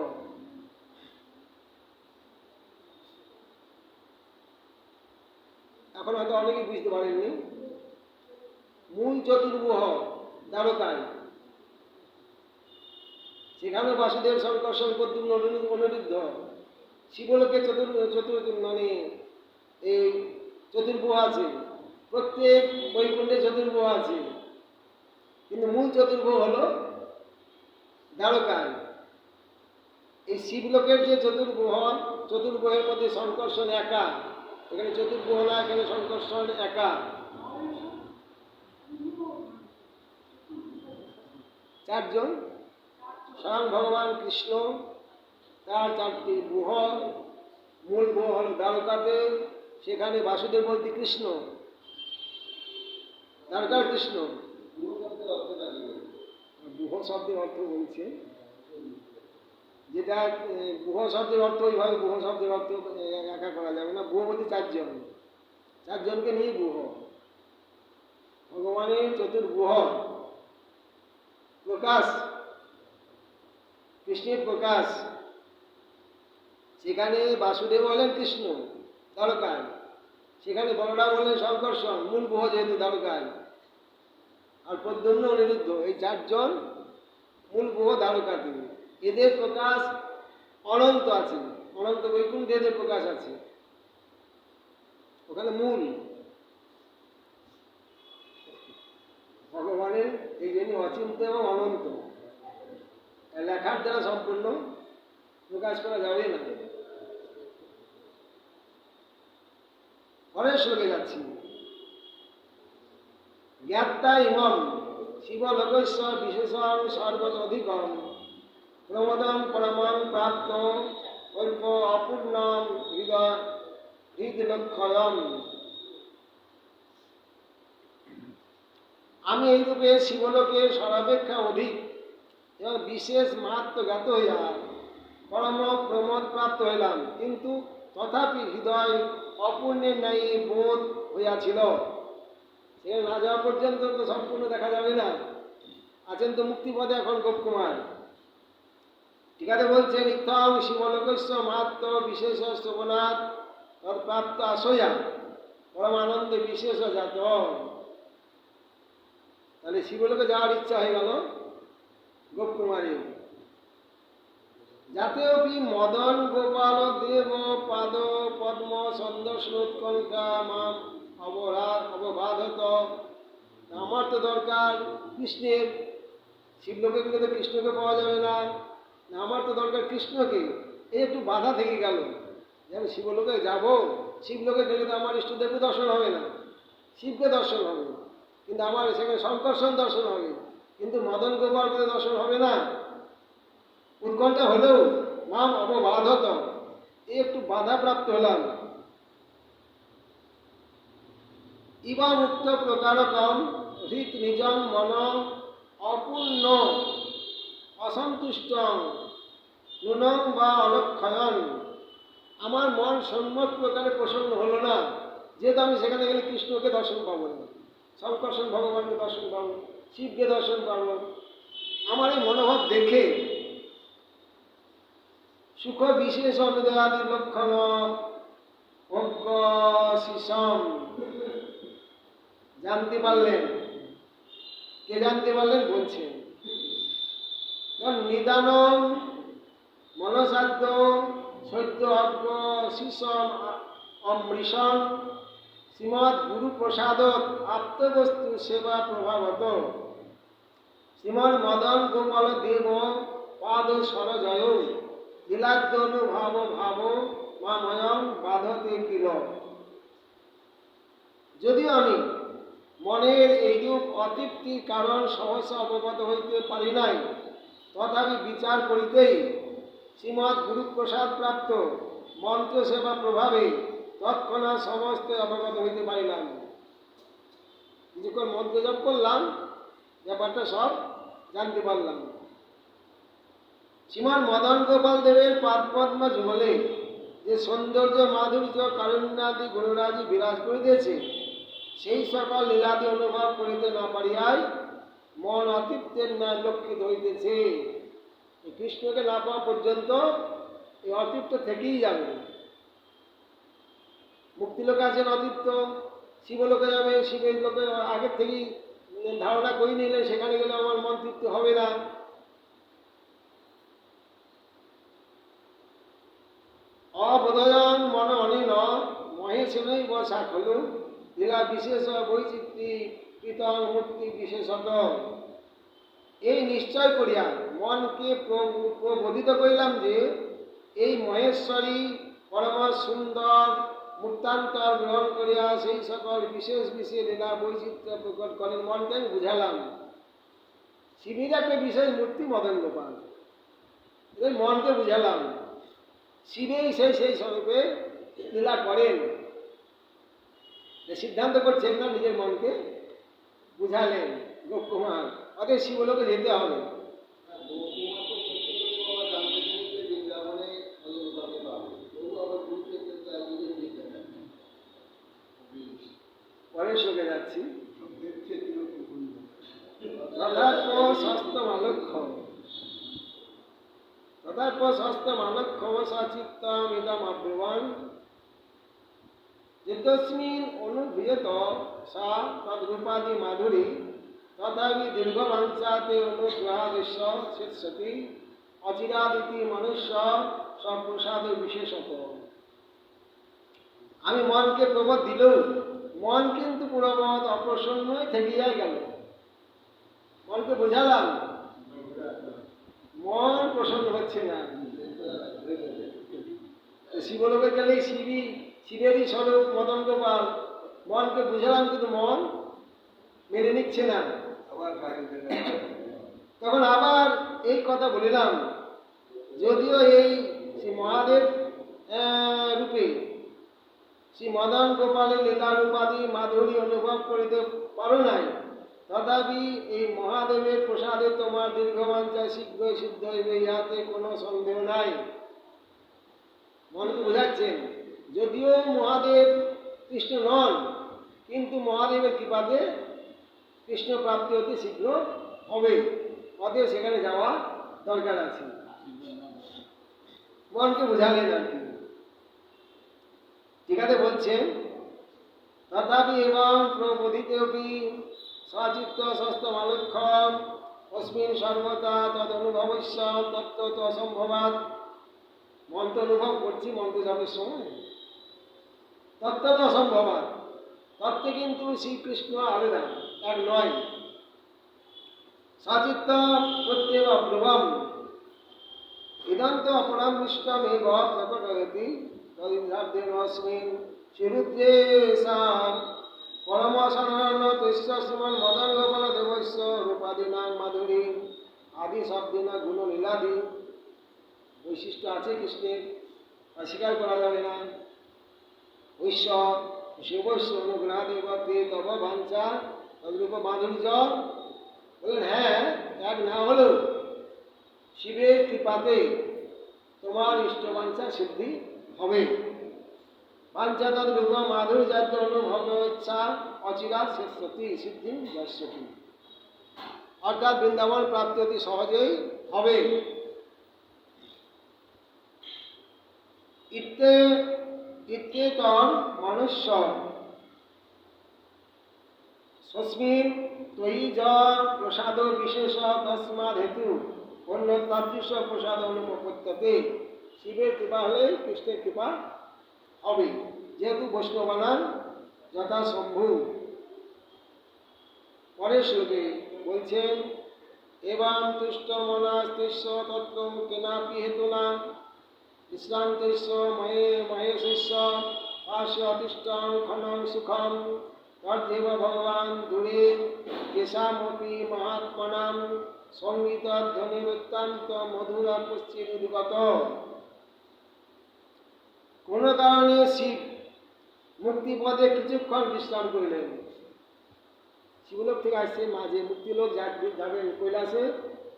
এখন হয়তো অনেকেই বুঝতে পারেননি, মূল চতুর্ভুহ দ্বারকায়, সেখানে বাসুদেব সংকর্ষণ প্রদ্যুম্ন অনিরুদ্ধ। শিবলোকে মানে এই চতুর্ভুহ আছে, প্রত্যেক বৈকুণ্ঠে চতুর্ভুহ আছে, কিন্তু মূল চতুর্ভুহ হলো দ্বারকায়। এই শিবলোকের যে চতুর্ভুহের মধ্যে সংকর্ষণ একা, এখানে চতুর্ভুহ না, এখানে সংকর্ষণ একা। চারজন, স্বয়ং ভগবান কৃষ্ণ, তার চারটি গুহ। মূল গুহ হল দ্বারকাতে, সেখানে বাসুদেব বলতে কৃষ্ণ, দ্বারকার কৃষ্ণ। গুহ শব্দের অর্থ বলছে, যেটা গুহ শব্দের অর্থ ওইভাবে গুহ শব্দের অর্থ একা করা যাবে না। গুহ বলতে চারজন, চারজনকে নিয়ে গুহ। ভগবানের চতুর্গুহ প্রকাশ, কৃষ্ণের প্রকাশ, সেখানে বাসুদেব হলেন কৃষ্ণ দ্বারকায়, সেখানে বলরাম হলেন সংকর্ষণ, মূল গুহ যেহেতু দ্বারকায়, আর প্রদ্যুম্ন অনিরুদ্ধ, এই চারজন মূল গুহ দ্বারকাতে। এদের প্রকাশ অনন্ত আছে, অনন্ত বৈকুণ্ঠে এদের প্রকাশ আছে, ওখানে মূল ভগবানের। এই জন্য অচিন্ত্য এবং অনন্ত, লেখার দ্বারা সম্পূর্ণ প্রকাশ করা যাবে না। পরের শ্লোকে যাচ্ছি। জ্ঞাতা ইমম শিবলোকস্য বিশেষং সর্বতধিকম প্রমোদম পরমং প্রাপ্ত অল্প অপূর্ণম হৃদলক্ষয়ম। আমি এইরূপে শিবলোকে সর্বাপেক্ষা অধিক এবং বিশেষ মাহাত্ম জ্ঞাত হইয়া পরম প্রমোদ প্রাপ্ত হইলাম, কিন্তু তথাপি হৃদয় অপূর্ণের ন্যায় বোধ হইয়াছিল। সে না যাওয়া পর্যন্ত তো সম্পূর্ণ দেখা যাবে না। আছেন তো মুক্তিপদে এখন গোপকুমার, ঠিকাতে বলছেন ইত্থং শিবলোকস্য মাহাত্ম বিশেষ শ্রবণাৎ তৎপ্রাপ্ত আশয়া পরমানন্দে বিশেষ জাত। তাহলে শিবলোকে যাওয়ার ইচ্ছা হয়ে গেল গোপকুমারী। যাতেপি মদন গোপাল দেব পাদ পদ্ম সন্দর্শনোৎকণ্ঠা মাম অববাধত। আমার তো দরকার কৃষ্ণের, শিবলোকে গেলে তো কৃষ্ণকে পাওয়া যাবে না, আমার তো দরকার কৃষ্ণকে। এই একটু বাধা থেকে গেল যে আমি শিবলোকে যাব, শিবলোকে গেলে তো আমার ইষ্টদেবকে দর্শন হবে না, শিবকে দর্শন হবে, কিন্তু আমার সেখানে শঙ্কর্ষণ দর্শন হবে, কিন্তু মদন গোপালকে দর্শন হবে না। উৎকণ্ঠা হলেও মাম অববাধত, এই একটু বাধাপ্রাপ্ত হলাম। ইবা মুক্ত প্রকারকম হৃত নিজম মন অপূর্ণ অসন্তুষ্ট নুনং বা অলক্ষয়ন। আমার মন সম্যক প্রকারে প্রসন্ন হলো না, যেহেতু আমি সেখানে গেলে কৃষ্ণকে দর্শন পাবো না, শঙ্কর্ষণ ভগবানকে দর্শন পাবো, শিবকে দর্শন পাবো। আমার এই মনোভাব দেখে সুখ বিশেষ অনুদয়াদি লক্ষণ অজ্ঞ শিশম জানতে পারলেন। কে জানতে পারলেন বলছেন, নিদান মনসাধ্য সদ্য অজ্ঞ শিশম অমৃষণ শ্রীমৎ গুরু প্রসাদত আপ্তবস্তু সেবা প্রভাবত শ্রীমৎ মদন গোপাল দেব পাদ সরজয় লীলাদ্য অনুভাব ভাব মাময়ং বাধতে কিল। যদিও আমি মনের এইরূপ অতৃপ্তির কারণ সহসা অবগত হইতে পারি নাই, তথাপি বিচার করিতেই শ্রীমৎ গুরুপ্রসাদ প্রাপ্ত মন্ত্র সেবা প্রভাবে তৎক্ষণাৎ সমস্ত অবগত হইতে পারিলাম। কিছুক্ষণ মন্ত্র জপ করলাম, ব্যাপারটা সব জানতে পারলাম। শ্রীমান মদন গোপাল দেবের পাদপদ্ম যুগলে যে সৌন্দর্য মাধুর্য কারুণ্যাদি গুণরাজি বিরাজ করিতেছে, সেই সকল লীলাদি অনুভব করিতে না পারিয়াই মন অতৃপ্তের ন্যায় লক্ষিত হইতেছে। এই কৃষ্ণকে না পাওয়া পর্যন্ত এই অতৃপ্ত থেকেই যাবে। মুক্তিলোকে আছেন অতৃপ্ত, শিবলোকে যাবে, শিবের লোকে আগের থেকেই ধারণা করে নিলে সেখানে গেলে আমার মন তৃপ্তি হবে না। অবোধয়ন মন অনিল মহেশনই বসা খলু লীলা বিশেষ বৈচিত্রী কৃতং মুক্তি বিশেষত। এই নিশ্চয় করিয়া মনকে প্রবোধিত করিলাম যে এই মহেশ্বরী পরম সুন্দর মুক্তান্তর গ্রহণ করিয়া সেই সকল বিশেষ বিশেষ লীলা বৈচিত্র্য প্রকট করেন। মনকে আমি বুঝালাম শিবের একটা বিশেষ মূর্তি মদন গোপাল, এই মনকে বুঝালাম শিবেই সেই স্বরূপে লীলা করেন। সিদ্ধান্ত করছেন না, নিজের মনকে বুঝালেন গোপকুমার। অতএব শিবলোকে যেতে হবে। পরের শ্লোকে যাচ্ছি। তথার্প সস্তমালক্ষ্য সচিত্তম ইদম অব্রুবন যতস্মিন অনুভূয়ত সা তদ্রূপাদি মাধুরী তথাপি দীর্ঘবাঞ্ছাতে অনুগ্রহাদেশ্য শিষ্যতি অচিরাদিতি মনুষ্য সপ্রসাদ বিশেষত। আমি মনকে প্রবোধ দিলেও মন কিন্তু পুরোবৎ অপ্রসন্নই থেকেই গেল। মনকে বোঝালাম, মন প্রসন্ন হচ্ছে না। শিবলোকে গেলেই শিবেরই স্বরূপ মদন গোপাল, মনকে বুঝালাম কিন্তু মন মেনে নিচ্ছে না। তখন আবার এই কথা বলিলাম, যদিও এই শ্রী মহাদেব রূপে শ্রী মদন গোপালের লীলা রূপাদি মাধুরী অনুভব করিতে পারো নাই, তথাপি এই মহাদেবের প্রসাদে তোমার দীর্ঘবাঞ্ছা শীঘ্র সিদ্ধ হইবে, ইহাতে কোনো সন্দেহ নাই। মনকে বোঝাচ্ছেন যদিও মহাদেব কৃষ্ণ নন, কিন্তু মহাদেবের কৃপাতে কৃষ্ণ প্রাপ্তি অতি শীঘ্র হবে, অতএব সেখানে যাওয়া দরকার আছে। মনকে বোঝালেন আর কি। ঠিক আছে, বলছেন তথাপি এবং প্রবোধিতেপি সচিত্ত সস্তমালক্ষম অস্মিন সর্বতা তদনুভবস্য তত্ত্ব তো অসম্ভবাৎ। মন্ত্র অনুভব করছি মন্ত্র যাবের সময় তত্ত্ব তো অসম্ভবাৎ। তত্ত্বে কিন্তু শ্রীকৃষ্ণ আলাদা, এক নয়। সচিত্ত প্রত্যেক প্রভম ইদন্ত অপরামৃষ্টমেব প্রকটয়তি তদিন্দ্রাব্দেন অস্মিন শ্রীরুদ্রেশাম পরমশরণ তস্য শ্রীমন মদঙ্গবল দেবস্য রূপাদিনাং মাধুরী আদি শব্দিনা গুণ লীলাদি। বৈশিষ্ট্য আছে কৃষ্ণের, অস্বীকার করা যাবে না। ঐশ্ব শিবস্য অনুগ্রহাদেব তে তব বাঞ্ছা তদ্রূপ মাধুর্য। বললেন হ্যাঁ, এক না হলেও শিবের কৃপাতে তোমার ইষ্টবাঞ্ছা সিদ্ধি হবে। বাঞ্ছা তদ্রূপ মাধুর্যাত্য অনুভব ইচ্ছা অচিরাৎ শেষতি সিদ্ধি যশ্বতি। অর্থাৎ বৃন্দাবন প্রাপ্তি অতি সহজেই হবে। ইত্যেতন মনুষ্য স্বস্মিন ত্বয়ি য প্রসাদ বিশেষ তস্মাদ হেতু অন্য তাদৃশ প্রসাদ অনুপপত্যতে। শিবের কৃপা হলে কৃষ্ণের কৃপা হবে, যেহেতু বৈষ্ণবানাম যথা শম্ভু। পরের শ্লোকে বলছেন এবং তুষ্ট মনাস্তিস্য তত্ত্ব কেনাপি হেতুনা বিশ্রান্তিস্য মহে মহেশস্য পার্শ্ব অতিষ্ঠং ক্ষণং সুখম তদ্দেব ভগবান দূরে কেশামপি মহাত্মনাম সঙ্গীত ধ্বনির অত্যন্ত মধুর পুষ্টিরুদ্গত। কোন কারণে শিব মুক্তিপদে কিছুক্ষণ বিশ্রাম করিলেন। শিবলোক থেকে আসছে মাঝে মুক্তিলোক যাবেন কৈলাসে,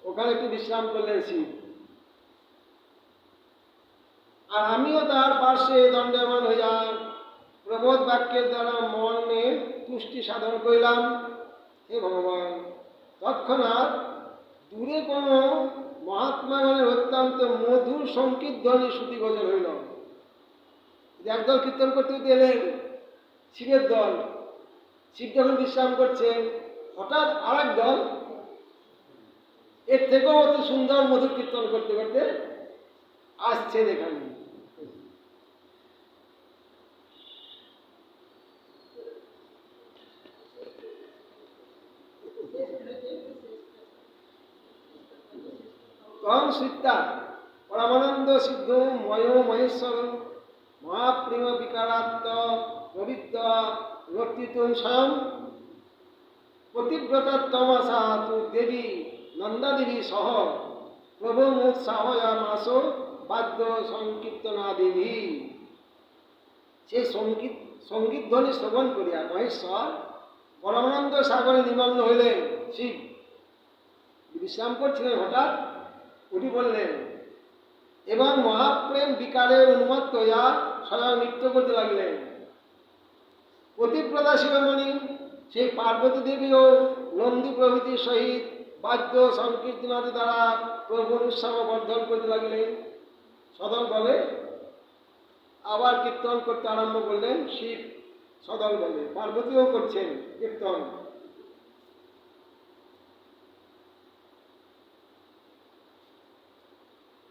ওখানে একটু বিশ্রাম করলেন শিব। আর আমিও তার পার্শ্বে দণ্ডায়মান হইয়া প্রবোধ বাক্যের দ্বারা মনে তুষ্টি সাধন করিলাম। হে ভগবান, তৎক্ষণাৎ দূরে কোন মহাত্মাগণের অত্যন্ত মধুর সংকীর্তনী শ্রুতিগোচর হইল। একদল কীর্তন করতে এলেন, শিবের দল। শিব যখন বিশ্রাম করছেন, হঠাৎ আর এক দল এর থেকেও অতি সুন্দর মধুর কীর্তন করতে করতে আসছেন এখানে। তং শ্রিতা পরমানন্দ সিদ্ধ ময় মহেশ্বর মহাপ্রেম বিকারাত্ম প্রবৃত্ত রক্তিতুম স্বয়ং প্রতিব্রততমসা তু দেবী নন্দাদেবী সহ প্রভু মুৎসাহয়ামাস বাদ্য সংকীর্তনাদিভি। সেই সঙ্গীত ধ্বনি শ্রবণ করিয়া মহেশ্বর পরমানন্দ সাগরে নিমগ্ন হইলেন। শিব বিশ্রাম করছিলেন, হঠাৎ উঠি বললেন এবং মহাপ্রেম বিকারে উন্মত্ত হইয়া স্বয়ং নৃত্য করতে লাগলেন। প্রতিপ্রদা শিরোমণি সেই পার্বতী দেবী ও নন্দী প্রভৃতির সহিত বাদ্য সংকীর্তনাদি দ্বারা প্রভুর উৎসাহ বর্ধন করতে লাগলেন। সদল বলে আবার কীর্তন করতে আরম্ভ করলেন। শিব সদল বলে, পার্বতীও করছেন কীর্তন।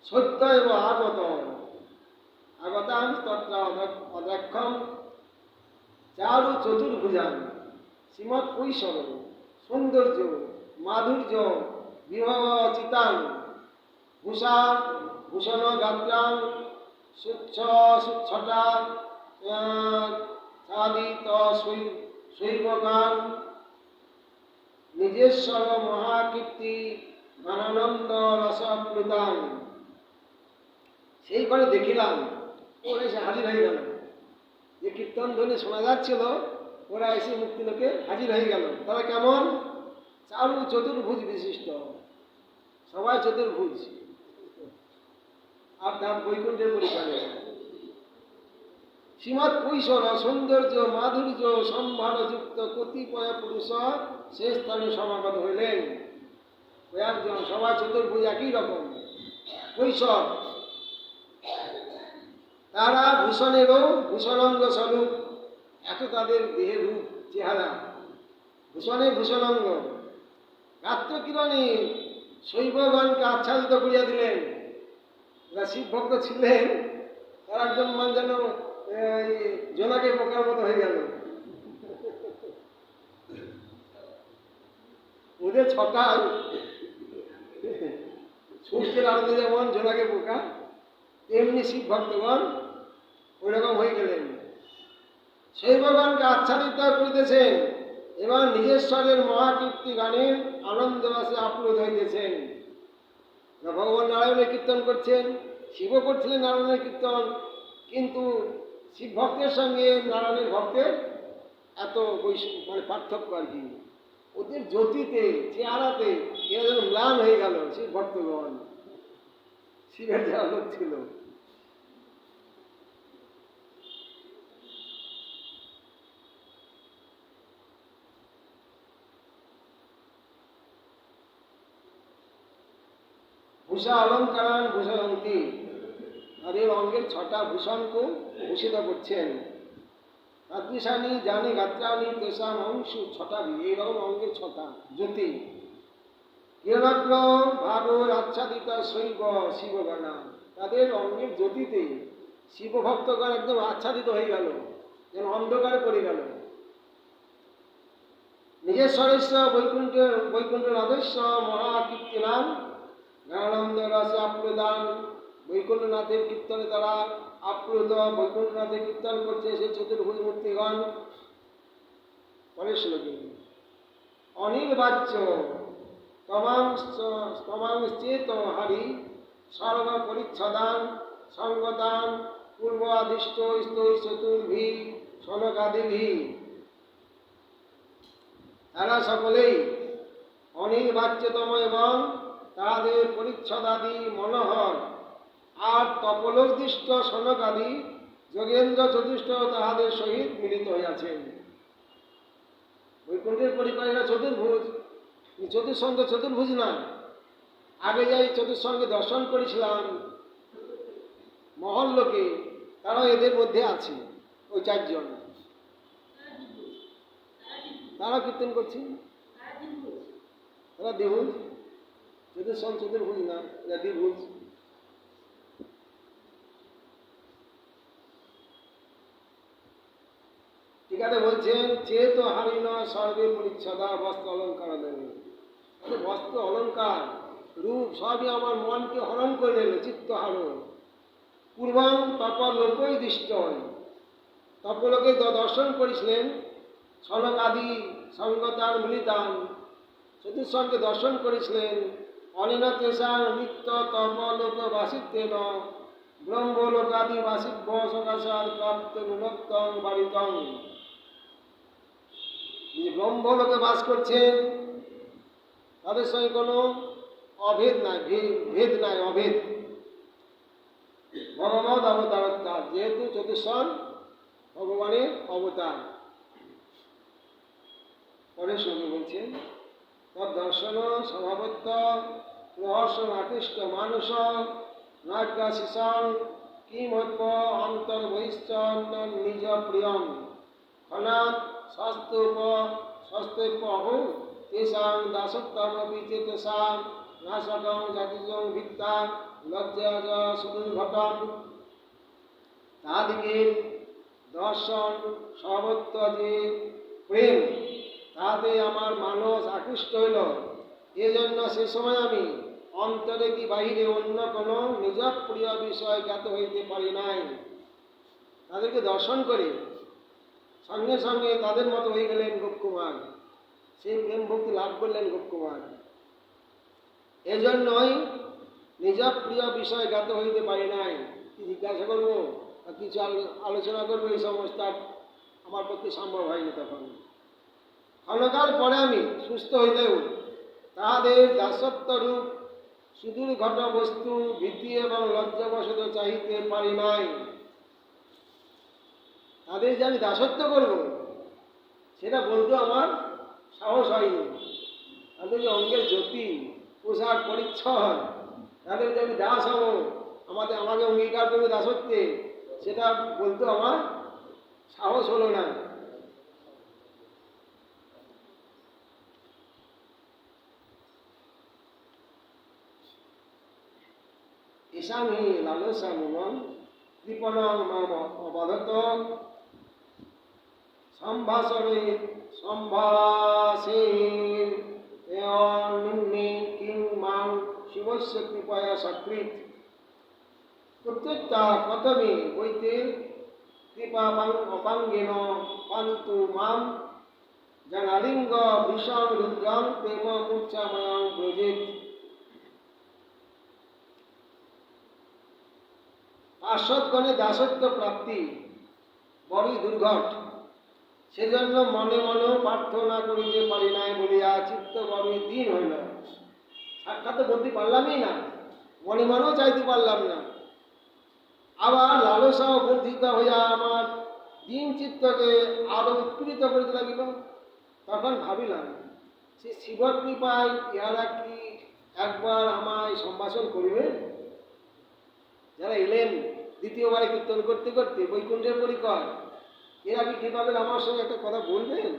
সত্য এবং আগতাম তত্র অদক্ষম চারু চতুর্ভুজান শ্রীমৎ কৈশোর সৌন্দর্য মাধুর্য বিভব চিতাং ভূষা ভূষণ গাত্রাং সুচ্ছটা সাদিত শৈবগান নিজেশ্বর মহাকীর্তি গানানন্দ রসপ্লুতাং। সেই করে দেখিলাম ওরা এসে হাজির হয়ে গেল। যে কীর্তন ধ্বনি শোনা যাচ্ছিল, ওরা এসে মুক্তিলোকে হাজির হয়ে গেল। তারা কেমন? চারু চতুর্ভুজ বিশিষ্ট, সবাই চতুর্ভুজ, আর তার বৈকুণ্ঠের পরিবারে শ্রীমৎ কৈশোর সৌন্দর্য মাধুর্য সম্ভারযুক্ত কতিপয় পুরুষ সে স্থানে সমাগত হইলেন। কয়েকজন, সবাই চতুর্ভুজ, একই রকম কৈশোর। তারা ভূষণেরও ভূষণাঙ্গ স্বরূপ, এত তাদের দেহের রূপ চেহারা। ভূষণে ভূষণাঙ্গ রাত্র কিরণে শৈবগণকে আচ্ছাদিত করিয়া দিলেন। যারা শিব ভক্ত ছিলেন তারা একজন মান যেন জোনাকে পোকার মতো হয়ে গেল। ওদের ছটায় সূর্যের আলোতে যেমন জোনাকে পোকা, তেমনি শিব ভক্তগণ ওই রকম হয়ে গেলেন। শৈবগণকে আচ্ছাদিত করিতেছেন এবং নিজেশ্বরের মহাকীর্তি গানের আনন্দবাসে আপ্লুত হইতেছেন। ভগবান নারায়ণের কীর্তন করছেন, শিবও করছিলেন নারায়ণের কীর্তন, কিন্তু শিব ভক্তের সঙ্গে নারায়ণের ভক্তের এত মানে পার্থক্য আর কি। ওদের জ্যোতিতে চেহারাতে এরা যেন ম্লান হয়ে গেল শিব ভক্তগণ। শিবের যে আলোক ছিল। ভূষা অলঙ্কারান ভূষয়ন্তী, তাদের অঙ্গের 6টা ভূষণকে ভূষিত করছেন। তাদৃশানি জানি গাত্রানি তেষাম অংশ 6টা, এইরকম অঙ্গের 6টা জ্যোতি। কিরণাগ্র ভাগর আচ্ছাদিত শৈব শিবগণা, তাদের অঙ্গের জ্যোতিতে শিবভক্তগণ একদম আচ্ছাদিত হয়ে গেল, যেন অন্ধকারে পড়ে গেল। নিজেশ্বরেশ্ব বৈকুণ্ঠ রাধেশ্ব মহাকীর্তিনাম জ্ঞানানন্দ রসে আপ্লুদান, বৈকুণ্ঠনাথের কীর্তনে তারা আপ্লুত, বৈকুণ্ঠনাথের কীর্তন করছে সেই চতুর্ভুজ মূর্তিগণ। পরের শ্লোকে অনিল বাচ্য তমাংশ্চেত হারি সর্ব পরিচ্ছদান সঙ্গতান পূর্ব আদিষ্ট স্তৈ চতুর্ভি সনকাদিভি, তারা সকলেই অনিল বাচ্যতম এবং তাহাদের পরিচ্ছদাদি মনোহর আর তপলোদ্দিষ্ট সনকাদি যোগেন্দ্র চতুষ্ট তাহাদের সহিত মিলিত হইয়াছেন। বৈকুণ্ঠের পরিকরেরা চতুর্ভুজ, চতুর্সঙ্গ চতুর্ভুজ না। আগে যাই চতুর্সঙ্গে দর্শন করেছিলাম মহল্লোকে, তারাও এদের মধ্যে আছে, ওই 4 জন। তারা কীর্তন করছে, তারা দ্বিভুজ, চতুর্সঙ্গ চতুর্ভুজ না, এরা দ্বিভুজ। ঠিকাতে বলছেন চেত হারিণ সর্বে পরিচ্ছদা বস্ত্র অলঙ্কার দেবে। বস্ত্র অলঙ্কার রূপ সবই আমার মনকে হরণ করে নিল, চিত্ত হারণ। পূর্বং তপলোকই দৃষ্ট, তপলোকে দর্শন করেছিলেন সনক আদি সঙ্গতান মিলিতান, চতুর্সঙ্গে দর্শন করেছিলেন। অনিন তেষাং নিত্য তপলোক বাসিত্যেন ব্রহ্মলোকাদি বাসিব্য সকাশাদ প্রাপ্ত গুণোত্তম বাড়িতং, ব্রহ্মলোকে বাস করছেন, তাদের সঙ্গে কোনো অভেদ নাই, ভেদ নাই, অভেদ। ভগবত অবতারত্বার, যেহেতু চতুর্সন ভগবানের অবতার। পরে সঙ্গে বলছেন তদ্দর্শন স্বভাবত্ব প্রহর্ষণ আকৃষ্ট মানুষ নাজ্ঞাশিষং কিমত্ব অন্তর্বহিশ্চন্ন নিজ প্রিয়ম খনাৎ স্বাস্থ্যপ অহো তেষাং দাসত্বমপি চেতসাং নাশকং জাতিজং ভিত্তা লজ্জা সুদুর্ঘটম। তাদিগের দর্শন সর্বত্র যে প্রেম, তাতে আমার মানস আকৃষ্ট হইল। এজন্য সে সময় আমি অন্তরে কি বাহিরে অন্য কোনো নিজ প্রিয় বিষয় জ্ঞাত হইতে পারি নাই। তাদেরকে দর্শন করে সঙ্গে সঙ্গে তাদের মতো হয়ে গেলেন গোপকুমার, সেই প্রেম ভক্তি লাভ করলেন গোপকুমার। এজন্যই নিজ প্রিয় বিষয় জ্ঞাত হইতে পারি নাই। কি জিজ্ঞাসা করবো বা কিছু আলোচনা করবো, এই সমস্ত আমার পক্ষে সম্ভব হয়নি। তখন ক্ষণকাল পরে আমি সুস্থ হইলেও তাহাদের দাসত্বরূপ সুদূর ঘট বস্তু ভীতি এবং লজ্জাবশত চাহিতে পারি নাই। তাদের যে আমি দাসত্ব করব সেটা বলতে আমার সাহস হয়নি। তাদের যে অঙ্গের জ্যোতি, পোশাক পরিচ্ছদ, তাদের যে আমি দাস হব, আমাকে অঙ্গীকার করবে দাসত্বে, সেটা বলতে আমার সাহস হলো না। ইসামি লালসা মুনম কৃপণং মম অবধত সম্ভাষণে সম্ভাষের নিম্নে কিং মাং শিবস্য কৃপয়া সকৃত। প্রত্যেকটা প্রথমে বইতে কৃপা অপাঙ্গেন পান্তু মাম জানালিঙ্গ ভীষণ রুদ্রং প্রেম মূর্ছাময়ং ব্রজেত। পার্শ্বদগণে দাসত্ব প্রাপ্তি বড়ই দুর্ঘট, সেজন্য মনে মনেও প্রার্থনা করিতে পারি নাই বলিয়া চিত্ত বড়ই দিন হইল। সাক্ষাৎ বলতে পারলামই না, মনে মনেও চাইতে পারলাম না। আবার লালসা বর্ধিত হইয়া আমার দিন চিত্তকে আরো উৎপীড়িত করিতে লাগিল। তখন ভাবিলাম, সে শিব কৃপায় ইহারা কি একবার আমায় সম্ভাষণ করিবে? যারা এলেন দ্বিতীয়বারে কীর্তন করতে করতে বৈকুণ্ঠের পরিকর, এরা কি কীভাবে আমার সঙ্গে একটা কথা বলবেন?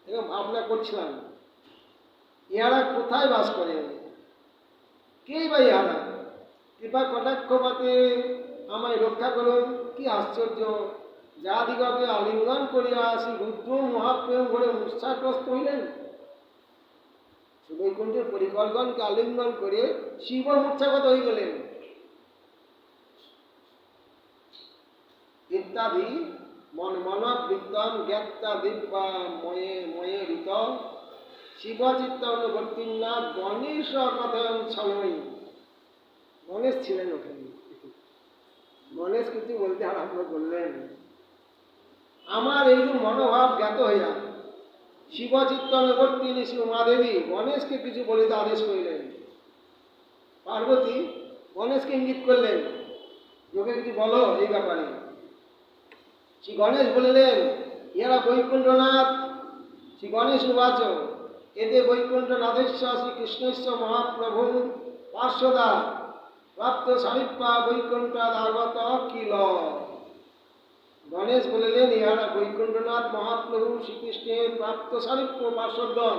এবং ভাবনা করছিলাম, ইহারা কোথায় বাস করে, কে বা ইহারা? কৃপা কটাক্ষপাতে আমায় রক্ষা করুন। কি আশ্চর্য, যা দিগকে আলিঙ্গন করিয়া আসি রুদ্র মহাপ্রেম ঘরে মূর্ছাগ্রস্ত হইলেন। বৈকুণ্ঠের পরিকরগণকে আলিঙ্গন করে শিব মূর্ছাগত হয়ে গেলেন ইত্যাদি। মনবৃত্তম জ্ঞাত্তা দিব্যা ময়ে ময়ে ঋত শিবচিত্ত অনুবর্তিনা গণেশ কথন ছলই। গণেশ ছিলেন ওখানে, গণেশ কিছু বলতে আরম্ভ করলেন। আমার এইরূপ মনোভাব জ্ঞাত হইয়া শিবচিত্ত অনুবর্তিনী শ্রী উমাদেবী গণেশকে কিছু বলিতে আদেশ করিলেন। পার্বতী গণেশকে ইঙ্গিত করলেন, যোগে কিছু বলো এই ব্যাপারে। শ্রী গণেশ বলিলেন, ইহারা বৈকুণ্ঠনাথ। শ্রী গণেশ উবাচ, এতে বৈকুণ্ঠনাথস্য শ্রীকৃষ্ণস্য মহাপ্রভু পার্শ্বদা প্রাপ্ত সামিপ্যা বৈকুণ্ঠাদাগত কিল। গণেশ বলিলেন, ইহারা বৈকুণ্ঠনাথ মহাপ্রভু শ্রীকৃষ্ণের প্রাপ্ত সামিপ্য পার্শ্বদগণ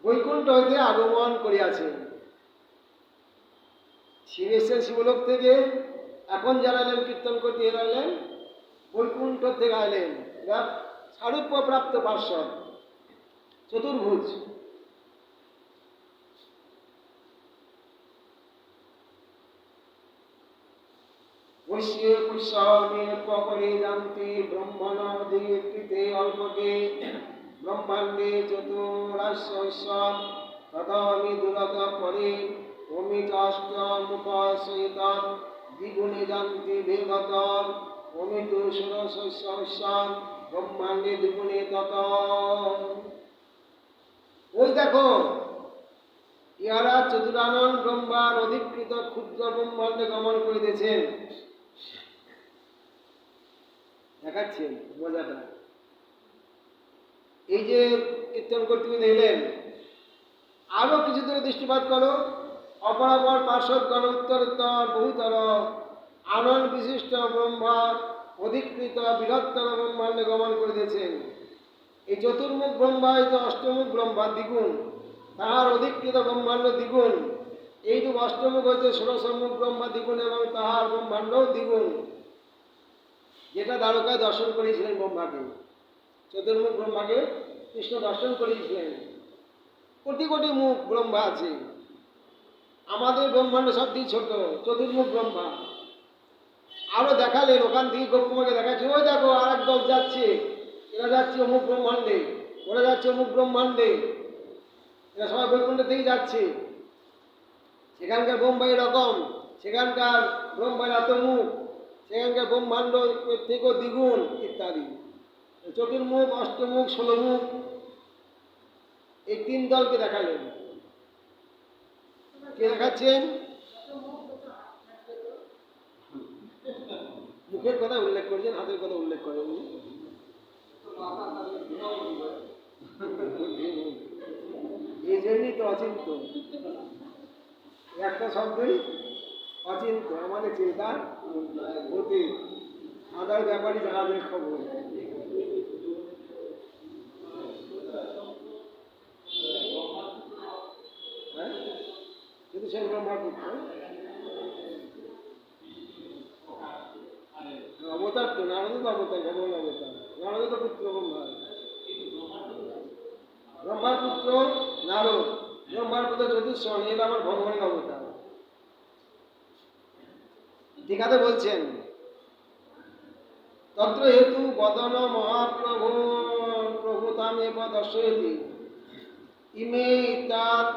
বৈকুণ্ঠ হইতে আগমন করিয়াছেন। শিবেশ্বর শিবলোক থেকে, এখন যারা এলেন কীর্তন করতে, এরা এলেন বৈকুণ্ঠ থেকে এলেন। এরা সারূপ্য প্রাপ্ত পার্শ্বদ, চতুর্ভুজ। বৈশ্যে পুষ্যে পরে জানতে ব্রহ্মণ কৃতে অল্পকে ব্রহ্মাণ্ডে চতুরাশ্য তথামি দুরত পরে ওমি চাষ্টমুখ সহিত দ্বিগুণে জানতে বেগত ওমি তু ষোড়শ ব্রহ্মাণ্ডে দ্বিগুণে তত। ওই দেখো, ইহারা চতুরানন ব্রহ্মার অধিকৃত ক্ষুদ্র ব্রহ্মাণ্ডে গমন করিতেছেন। দেখাচ্ছেন মজাটা। এই যে কীর্তন করতে এলেন, আরো কিছু দূরে দৃষ্টিপাত করো। অপরাপর পার্শ্বদগণ উত্তরোত্তর বহুতর আনন্দ বিশিষ্ট ব্রহ্মার অধিকৃত বৃহত্তর ব্রহ্মাণ্ডে গমন করিতেছেন। এই চতুর্মুখ ব্রহ্মা হইতে অষ্টমুখ ব্রহ্মা দ্বিগুণ, তাহার অধিকৃত ব্রহ্মাণ্ড দ্বিগুণ। এইরূপ অষ্টমুখ হইতে ষোড়শমুখ ব্রহ্মা দ্বিগুণ এবং তাহার ব্রহ্মাণ্ডও দ্বিগুণ, যেটা দ্বারকায় দর্শন করেছিলেন ব্রহ্মাকে। চতুর্মুখ ব্রহ্মাকে কৃষ্ণ দর্শন করেছিলেন। কোটি কোটি মুখ ব্রহ্মা আছে, আমাদের ব্রহ্মাণ্ড সবচেয়ে ছোট, চতুর্মুখ ব্রহ্মা। আরো দেখালেন, ওখান থেকে গোপকুমারকে দেখাচ্ছে, ওই দেখো আর এক দল যাচ্ছে, এরা যাচ্ছে অমুক ব্রহ্মাণ্ডে, ওরা যাচ্ছে অমুক ব্রহ্মাণ্ডে, এরা সবাই বৈকুণ্ঠ থেকেই যাচ্ছে। সেখানকার ব্রহ্মা এরকম, সেখানকার ব্রহ্মার এত মুখ, সেখানকার ব্রহ্মাণ্ড এর থেকেও দ্বিগুণ ইত্যাদি। চতুর্মুখ, অষ্টমুখ, 16 মুখ, এই তিন দলকে দেখালেন। কে দেখাচ্ছেন? মুখের কথা উল্লেখ করেছেন, হাতের কথা উল্লেখ করেন। এই জন্যই তো অচিন্ত, একটা শব্দই অচিন্ত, আমাদের চিন্তার অতীত, আদার ব্যাপারই জাহাজের খবর। কিন্তু সে ব্রহ্মার পুত্র। রামানুজ অবতার, ভগবান অবতার। রামানুজ পুত্র ব্রহ্মার, ব্রহ্মার পুত্র নারদ, ব্রহ্মার পুত্র চতুষ্ষণ, এরা আমার ভগবানের অবতার। টিকাতে বলছেন তত্র হেতু বদন মহাপ্রভু প্রভুতামেব দর্শয়তি ইমে ইত্যাদ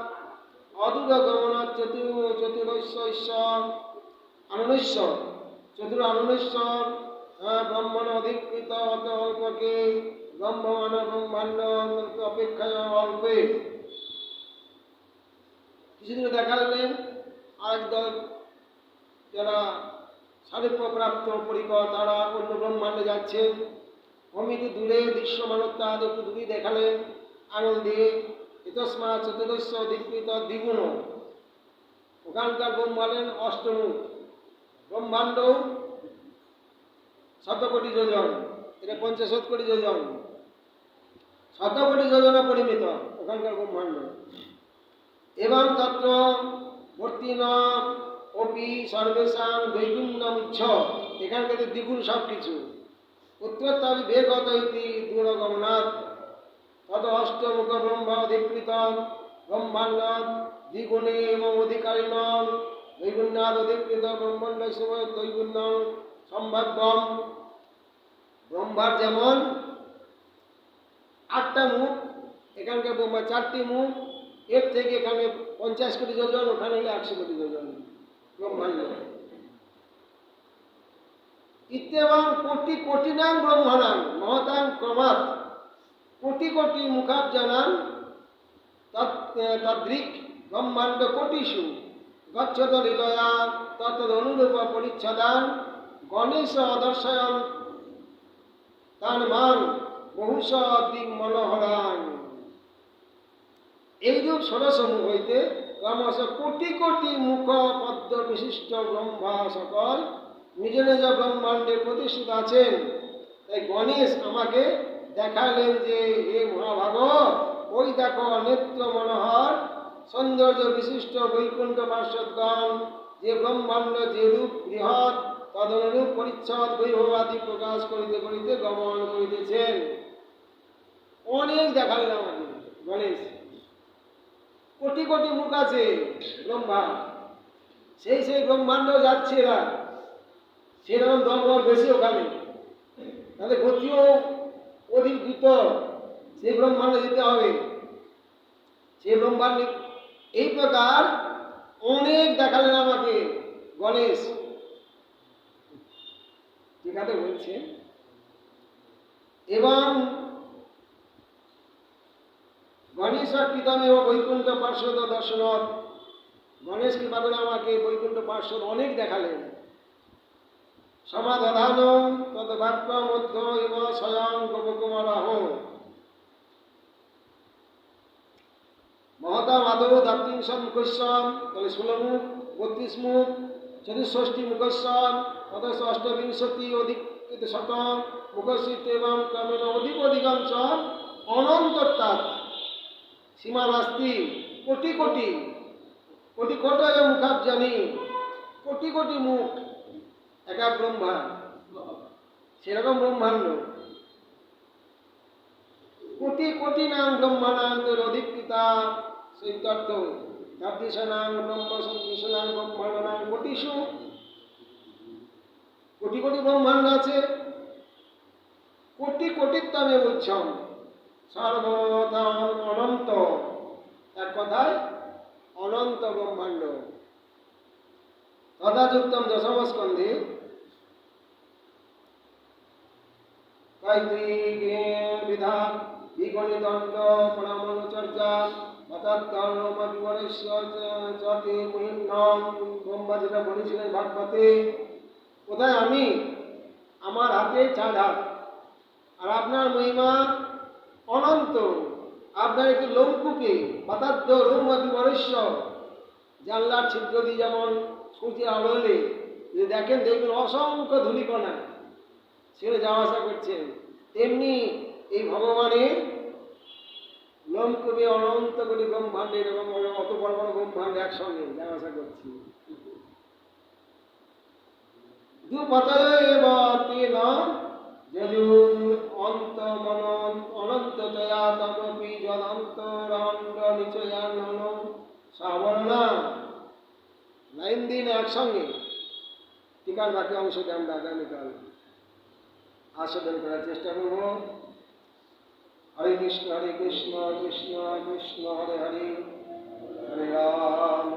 অদূরগমন চতুরস্য আনন্দ চতুর আনন্দেশ্বর ব্রহ্মণ অধিকৃত অত অল্পকে ব্রহ্মমান ব্রহ্মাণ্ড অপেক্ষায় অল্পে। কিছুদিন দেখালেন আরেকদল যারা সারূপ্যপ্রাপ্ত পরিকর, তারা অন্য ব্রহ্মাণ্ডে যাচ্ছেন। অমিতি দূরে দৃশ্যমানতা একটু দূরেই দেখালেন আঙুল দিয়ে, ইতস্মা চতুর্দশ অধিকৃত দ্বিগুণ। ওখানকার ব্রহ্মাণ্ডের অষ্টমুখ, ব্রহ্মাণ্ড 100 কোটি যোজন, এটা 50 কোটি যোজন, 100 কোটি যোজনে পরিমিত ওখানকার ব্রহ্মাণ্ড। এবং তত্র বর্তিন অপি সর্বেশাং দৈগুণ্যমুচ্ছ, এখানকার দ্বিগুণ সব কিছু। উত্তরতর বেগত ইতি দূরগমনাথ তত অষ্টমুখ ব্রহ্ম অধিকৃত ব্রহ্মাণ্ড দ্বিগুণে এবং অধিকারিণ দৈগুণ্যাদ অধিকৃত ব্রহ্মাণ্ড দৈগুণ্য সম্ভাব্যম। ব্রহ্মার যেমন 8টা মুখ, এখানকার ব্রহ্মার 4টি মুখ, এর থেকে এখানে 50 কোটি যোজন, ওখানে হলে 100 কোটি যোজন ব্রহ্মাণ্ড। ইত্যেবং কোটি কোটি নাম ব্রহ্মাণাং মহতাং ক্রমাৎ কোটি কোটি মুখাব্জানাং তদ্রিক ব্রহ্মাণ্ড কোটিষু গচ্ছত হৃদয়া তত্তদ অনুরূপ পরিচ্ছদান গণেশ অদর্শয়ন তান মান বহুশ দিক মনোহরান। এইরূপ ষোড়শ মুখ হইতে ক্রমশ কোটি কোটি মুখ পদ্ম বিশিষ্ট ব্রহ্মা সকল নিজ নিজ ব্রহ্মাণ্ডে প্রতিষ্ঠিত আছেন। তাই গণেশ আমাকে দেখালেন যে হে মহাভাগবত, ওই দেখো নেত্র মনোহর সৌন্দর্য বিশিষ্ট বৈকুণ্ঠ পার্শ্বদগণ যে ব্রহ্মাণ্ড যেরূপ বৃহৎ তদনুরূপ পরিচ্ছদ বৈভবাদি প্রকাশ করিতে করিতে গমন করিতেছেন। অনেক দেখালেন আমাকে গণেশ। কোটি কোটি মুখ আছে ব্রহ্মা, সেই ব্রহ্মাণ্ড যাচ্ছে এরা, সেরকম দলবল বেশি ওখানে, তাদের গতিও অধিক দ্রুত, সেই ব্রহ্মাণ্ডে যেতে হবে। সেই ব্রহ্মাণ্ডে এই প্রকার অনেক দেখালেন আমাকে গণেশ। ঠিকাতে বলছে এবং গণেশ কৃতম এবং বৈকুণ্ঠ পার্শ্বদ দর্শনত, গণেশ কৃপা করে আমাকে বৈকুণ্ঠ পার্শ্বদ অনেক দেখালেন। সমাধান তদ বাক্য মধ্য এবং স্বয়ং গোপকুমারাহ মহতা মাধব দাপ্তিংসম মুখস্বম, তাহলে 16 মুখ, 32 মুখ, 64 মুখস্বম, তদস্য অষ্টবিংশতি অধিক শতম মুখস্বিত এবং ক্রমেণ অধিক অধিকাংশ অনন্ততাৎ সীমা নাস্তি। কোটি কোটি কোটি কোটি মুখাব্জানি, কোটি কোটি মুখ একা ব্রহ্মা, সেরকম ব্রহ্মাণ্ড। কোটি কোটি নাম ব্রহ্মানন্দের অধিকৃতা সৈত্য তাদ্দিশানাং ব্রহ্ম সংকৃষ্ণাং ব্রহ্মাণ্ডানাং কোটিষু, কোটি কোটি ব্রহ্মাণ্ড আছে। কোটি কোটিত্তমে উচ্ছম সর্বদা অনন্ত, এক কথায় অনন্ত ব্রহ্মাণ্ড। তদাযুক্তম দশম স্কন্ধে বিধান বিগণিদণ্ড পরামনুচর্যা ব্রহ্মা যেটা বলেছিলেন ভাগবতে, কোথায় আমি, আমার হাতে 4 হাত, আর আপনার মহিমা অনন্ত। আপনার একটি লোমকূপে পাতাদ্য রোম বিবরেশ্য, জানলার ছিদ্র দিয়ে যেমন সূর্যের আলো এলে যদি দেখেন দেখবেন অসংখ্য ধূলিকণা সেখানে যাওয়া আসা করছেন, তেমনি এই ভগবানের লোমকূপে অনন্ত কোটি ব্রহ্মাণ্ডে এরকম অত বড় বড় ব্রহ্মাণ্ড একসঙ্গে যাওয়া আসা করছি। দুপতয়ে তেন একসঙ্গে টিকার বাকি অংশকে আমরা আগামীকাল আস্বাদন করার চেষ্টা করব। হরে কৃষ্ণ কৃষ্ণ কৃষ্ণ হরে হরে হরে রাম